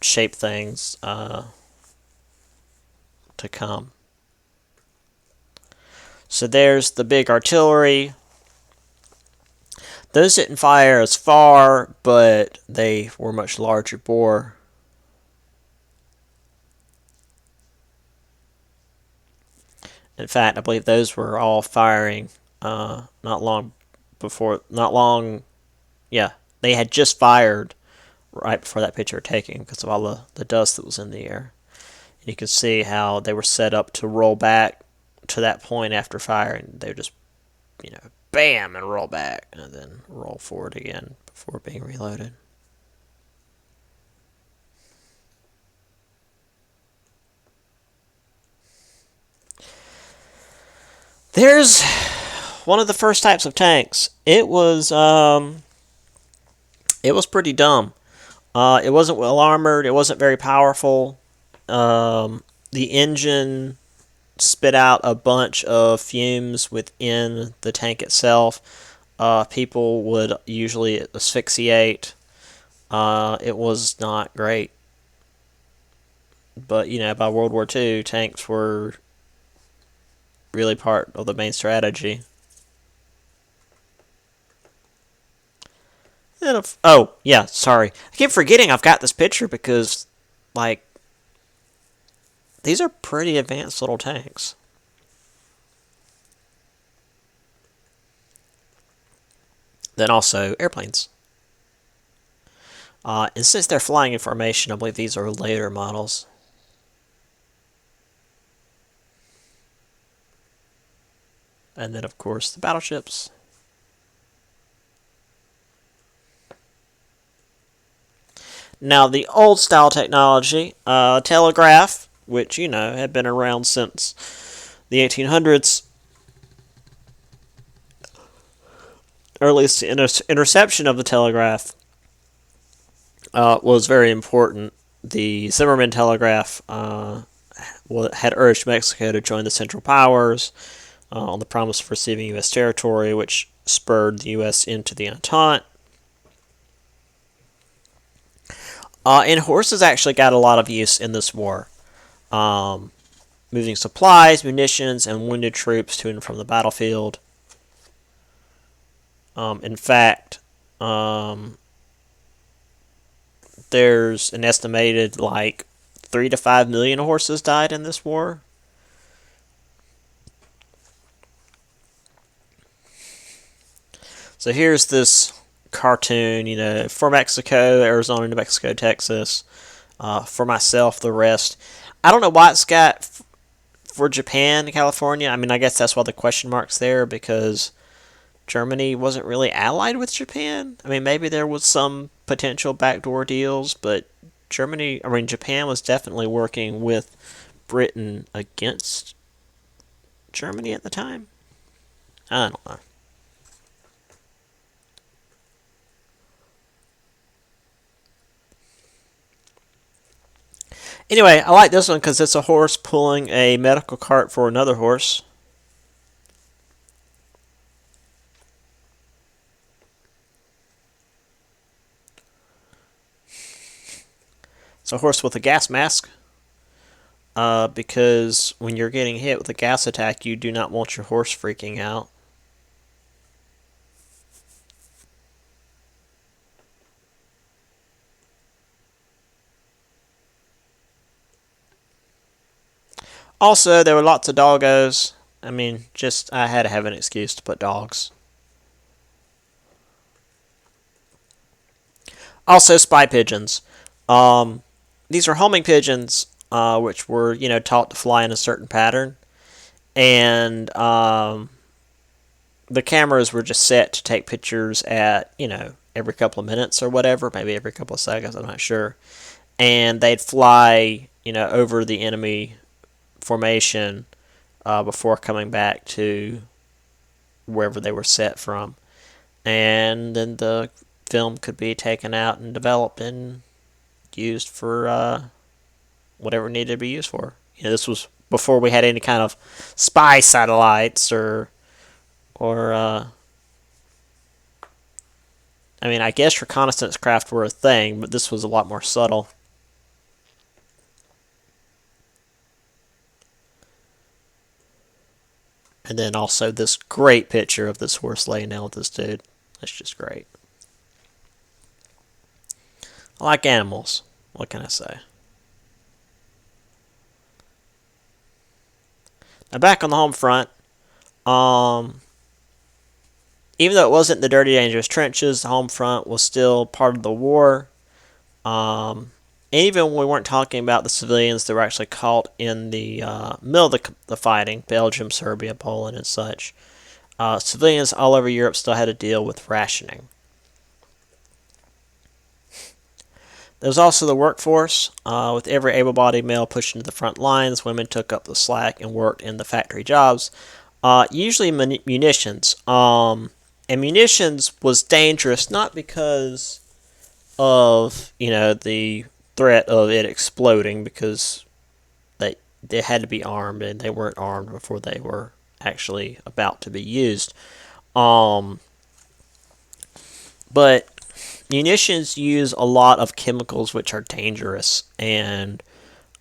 shape things to come. So there's the big artillery. Those didn't fire as far, but they were much larger bore. In fact, I believe those were all firing they had just fired right before that picture taken because of all the dust that was in the air. And you can see how they were set up to roll back to that point after firing. They would just, bam, and roll back, and then roll forward again before being reloaded. There's one of the first types of tanks. It was pretty dumb. It wasn't well armored. It wasn't very powerful. The engine spit out a bunch of fumes within the tank itself. People would usually asphyxiate. It was not great. But, by World War II, tanks were really part of the main strategy. Oh, yeah, sorry. I keep forgetting I've got this picture because, these are pretty advanced little tanks. Then also airplanes. And since they're flying in formation, I believe these are later models. And then, of course, the battleships. Now, the old style technology, telegraph, which, had been around since the 1800s, or at least the interception of the telegraph, was very important. The Zimmerman telegraph had urged Mexico to join the Central Powers on the promise of receiving U.S. territory, which spurred the U.S. into the Entente. And horses actually got a lot of use in this war, moving supplies, munitions, and wounded troops to and from the battlefield. In fact, there's an estimated 3 to 5 million horses died in this war. So here's this cartoon, for Mexico, Arizona, New Mexico, Texas. For myself, the rest. I don't know why it's got for Japan, California. I mean, I guess that's why the question mark's there, because Germany wasn't really allied with Japan. I mean, maybe there was some potential backdoor deals, but Japan was definitely working with Britain against Germany at the time. I don't know. Anyway, I like this one because it's a horse pulling a medical cart for another horse. It's a horse with a gas mask. Because when you're getting hit with a gas attack, you do not want your horse freaking out. Also, there were lots of doggos. I mean, I had to have an excuse to put dogs. Also, spy pigeons. These are homing pigeons, which were, taught to fly in a certain pattern. And the cameras were just set to take pictures at, every couple of minutes or whatever, maybe every couple of seconds, I'm not sure. And they'd fly, over the enemy formation before coming back to wherever they were set from. And then the film could be taken out and developed and used for whatever it needed to be used for. This was before we had any kind of spy satellites or I guess reconnaissance craft were a thing, but this was a lot more subtle. And then also this great picture of this horse laying down with this dude. That's just great. I like animals. What can I say? Now back on the home front, even though it wasn't the dirty, dangerous trenches, the home front was still part of the war. Even when we weren't talking about the civilians that were actually caught in the middle of the fighting, Belgium, Serbia, Poland, and such, civilians all over Europe still had to deal with rationing. There was also the workforce. With every able-bodied male pushed into the front lines, women took up the slack and worked in the factory jobs, usually munitions. And munitions was dangerous not because of the threat of it exploding, because they had to be armed, and they weren't armed before they were actually about to be used. But munitions use a lot of chemicals which are dangerous and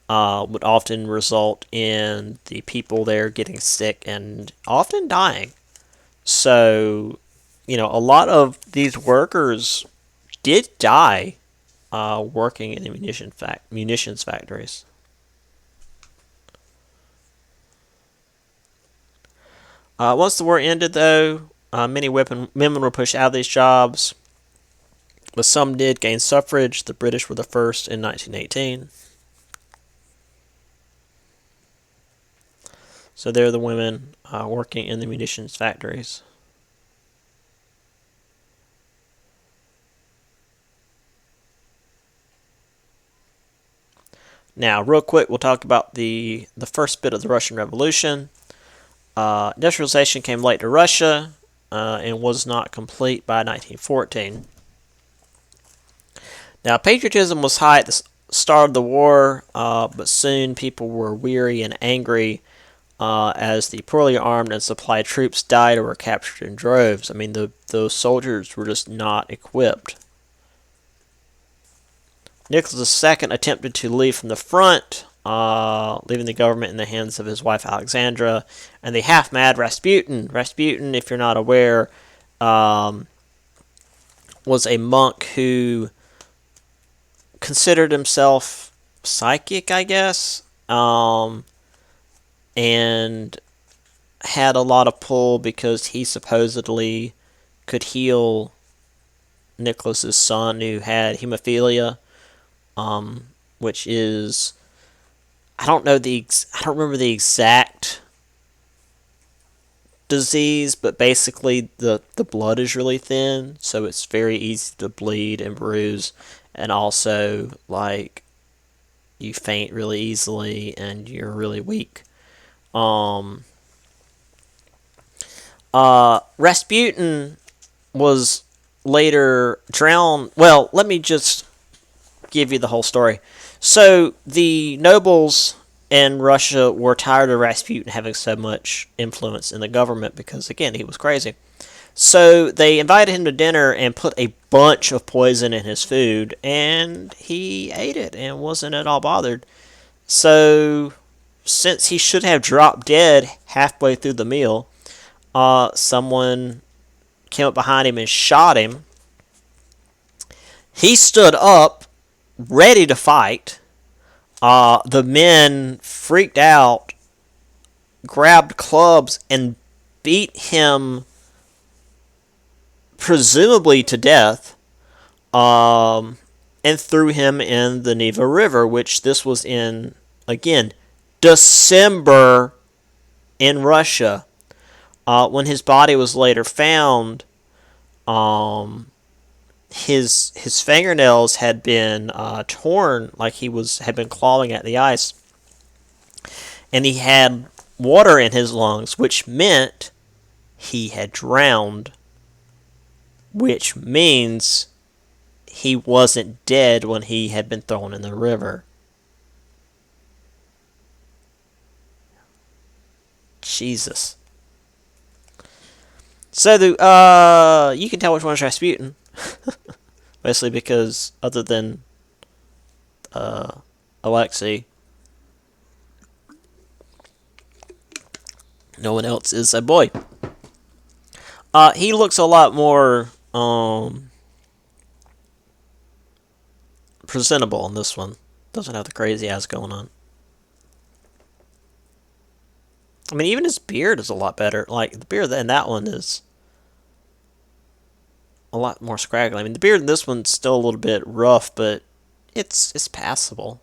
would often result in the people there getting sick and often dying. So, a lot of these workers did die working in the munitions factories. Once the war ended, though, many women were pushed out of these jobs, but some did gain suffrage. The British were the first in 1918. So they're the women working in the munitions factories. Now, real quick, we'll talk about the first bit of the Russian Revolution. Industrialization came late to Russia and was not complete by 1914. Now, patriotism was high at the start of the war, but soon people were weary and angry as the poorly armed and supplied troops died or were captured in droves. I mean, those soldiers were just not equipped. Nicholas II attempted to leave from the front, leaving the government in the hands of his wife Alexandra and the half-mad Rasputin. Rasputin, if you're not aware, was a monk who considered himself psychic, I guess, and had a lot of pull because he supposedly could heal Nicholas's son, who had hemophilia, which is, I don't remember the exact disease, but basically the blood is really thin, so it's very easy to bleed and bruise, and also like you faint really easily and you're really weak. Rasputin was later drowned. Well, let me just give you the whole story. So the nobles in Russia were tired of Rasputin having so much influence in the government because, again, he was crazy. So they invited him to dinner and put a bunch of poison in his food, and he ate it and wasn't at all bothered. So, since he should have dropped dead halfway through the meal, someone came up behind him and shot him. He stood up, ready to fight. The men freaked out, grabbed clubs, and beat him presumably to death, and threw him in the Neva River, which this was in, again, December in Russia. When his body was later found, his fingernails had been torn, like he had been clawing at the ice, and he had water in his lungs, which meant he had drowned, which means he wasn't dead when he had been thrown in the river. Jesus. So you can tell which one's Rasputin. Basically because other than Alexei, no one else is a boy. He looks a lot more presentable in this one. Doesn't have the crazy ass going on. I mean, even his beard is a lot better. Like, the beard in that one is a lot more scraggly. I mean, the beard in this one's still a little bit rough, but it's passable.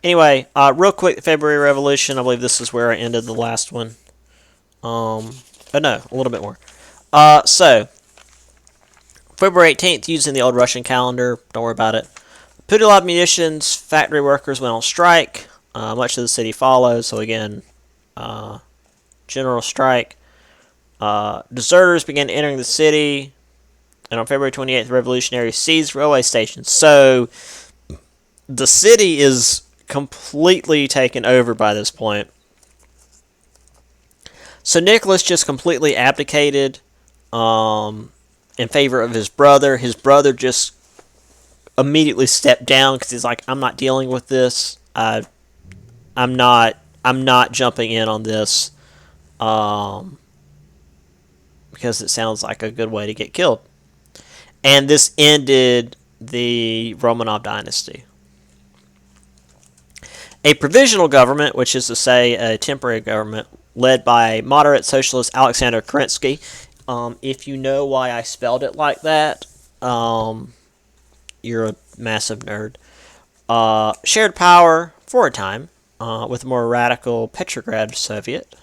Anyway, real quick, the February Revolution. I believe this is where I ended the last one. Oh no, a little bit more. So February 18th, using the old Russian calendar. Don't worry about it. Putilov munitions factory workers went on strike. Much of the city followed. So again, general strike. Deserters began entering the city, and on February 28th, the revolutionaries seized railway stations. So the city is completely taken over by this point. So Nicholas just completely abdicated in favor of his brother. His brother just immediately stepped down because he's like, I'm not dealing with this. I'm not jumping in on this because it sounds like a good way to get killed. And this ended the Romanov dynasty. A provisional government, which is to say a temporary government, led by moderate socialist Alexander Kerensky. If you know why I spelled it like that, you're a massive nerd. Shared power for a time with a more radical Petrograd Soviet.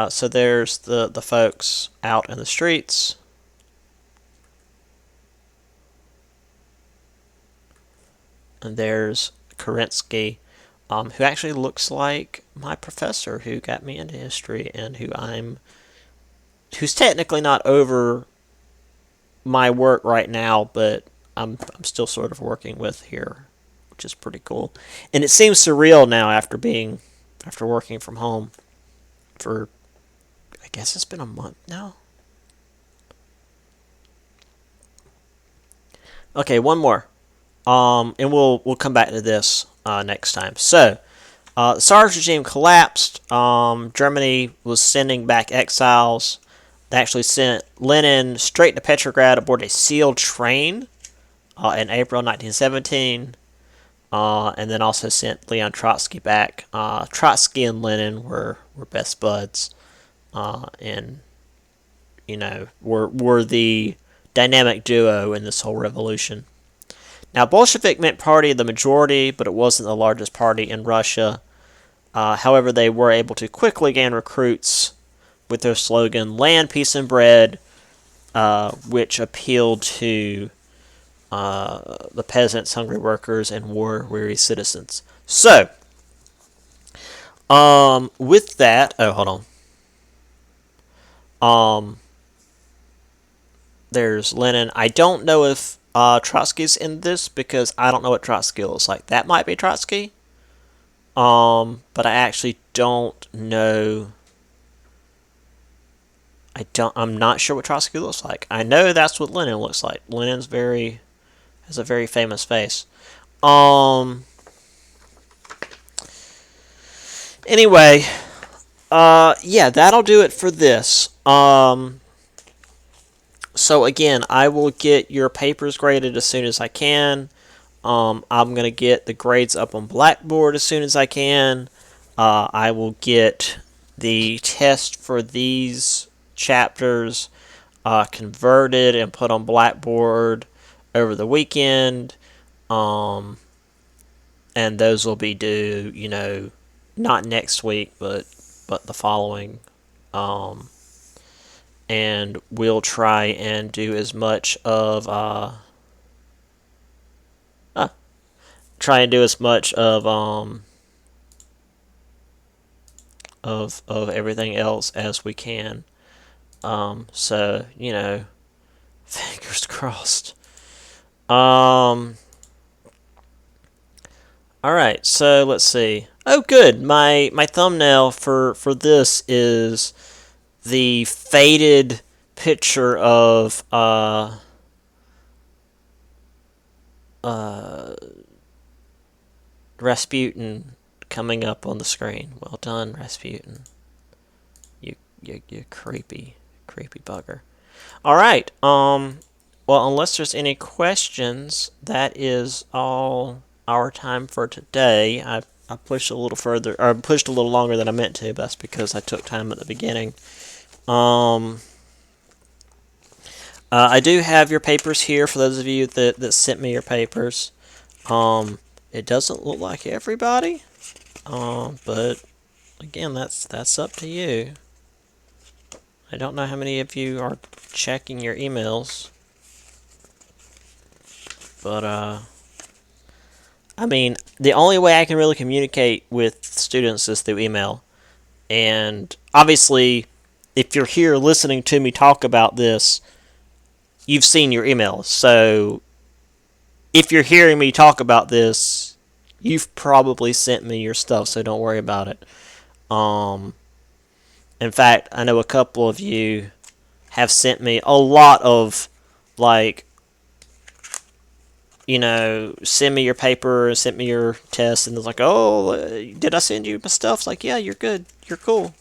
So there's the folks out in the streets. And there's Kerensky, who actually looks like my professor who got me into history and who's technically not over my work right now, but I'm still sort of working with here, which is pretty cool. And it seems surreal now after working from home for, I guess it's been a month now. Okay, one more. And we'll come back to this next time. So, the Tsar's regime collapsed. Germany was sending back exiles. They actually sent Lenin straight to Petrograd aboard a sealed train in April 1917. And then also sent Leon Trotsky back. Trotsky and Lenin were best buds. And, were the dynamic duo in this whole revolution. Now, Bolshevik meant party of the majority, but it wasn't the largest party in Russia. However, they were able to quickly gain recruits with their slogan, Land, Peace, and Bread, which appealed to the peasants, hungry workers, and war-weary citizens. So, with that... Oh, hold on. There's Lenin. I don't know if Trotsky's in this because I don't know what Trotsky looks like. That might be Trotsky. But I actually don't know. I'm not sure what Trotsky looks like. I know that's what Lenin looks like. Lenin's has a very famous face. Anyway, yeah, that'll do it for this. So again, I will get your papers graded as soon as I can. I'm going to get the grades up on Blackboard as soon as I can. I will get the test for these chapters converted and put on Blackboard over the weekend. And those will be due, not next week, but the following. And we'll try and do as much of of everything else as we can. So fingers crossed. All right, so let's see. Oh, good. My thumbnail for this is the faded picture of Rasputin coming up on the screen. Well done, Rasputin. You creepy bugger. All right. Well, unless there's any questions, that is all our time for today. I pushed a little further, or pushed a little longer than I meant to, but that's because I took time at the beginning. I do have your papers here for those of you that sent me your papers. It doesn't look like everybody, but again, that's up to you. I don't know how many of you are checking your emails, but I mean, the only way I can really communicate with students is through email. And obviously, if you're here listening to me talk about this, you've seen your emails. So if you're hearing me talk about this, you've probably sent me your stuff, so don't worry about it. Um, in fact, I know a couple of you have sent me a lot of, like, send me your paper, send me your test, and it's like, oh, did I send you my stuff? It's like, yeah, you're good, you're cool.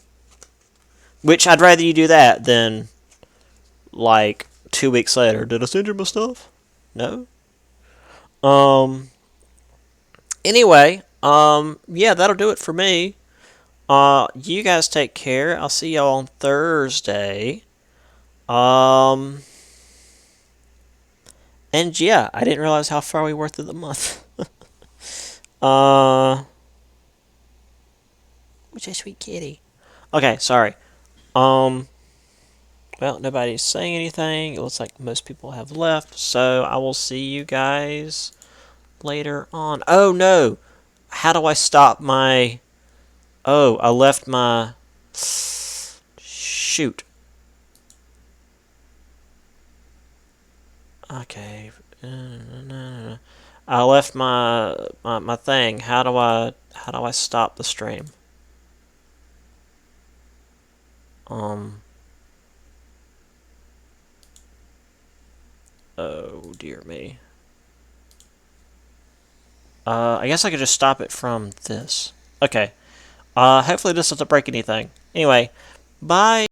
Which I'd rather you do that than, like, 2 weeks later, did I send you my stuff? No. Um. Anyway, yeah, that'll do it for me. You guys take care. I'll see y'all on Thursday. Um. And yeah, I didn't realize how far we were through the month. uh. Which is sweet kitty. Okay, sorry. Um. Well, nobody's saying anything. It looks like most people have left. So I will see you guys later on. Oh no! How do I stop my... Oh, I left my... Shoot. Okay. I left my thing. How do I stop the stream? Um. Oh dear me. I guess I could just stop it from this. Okay. Hopefully this doesn't break anything. Anyway, bye.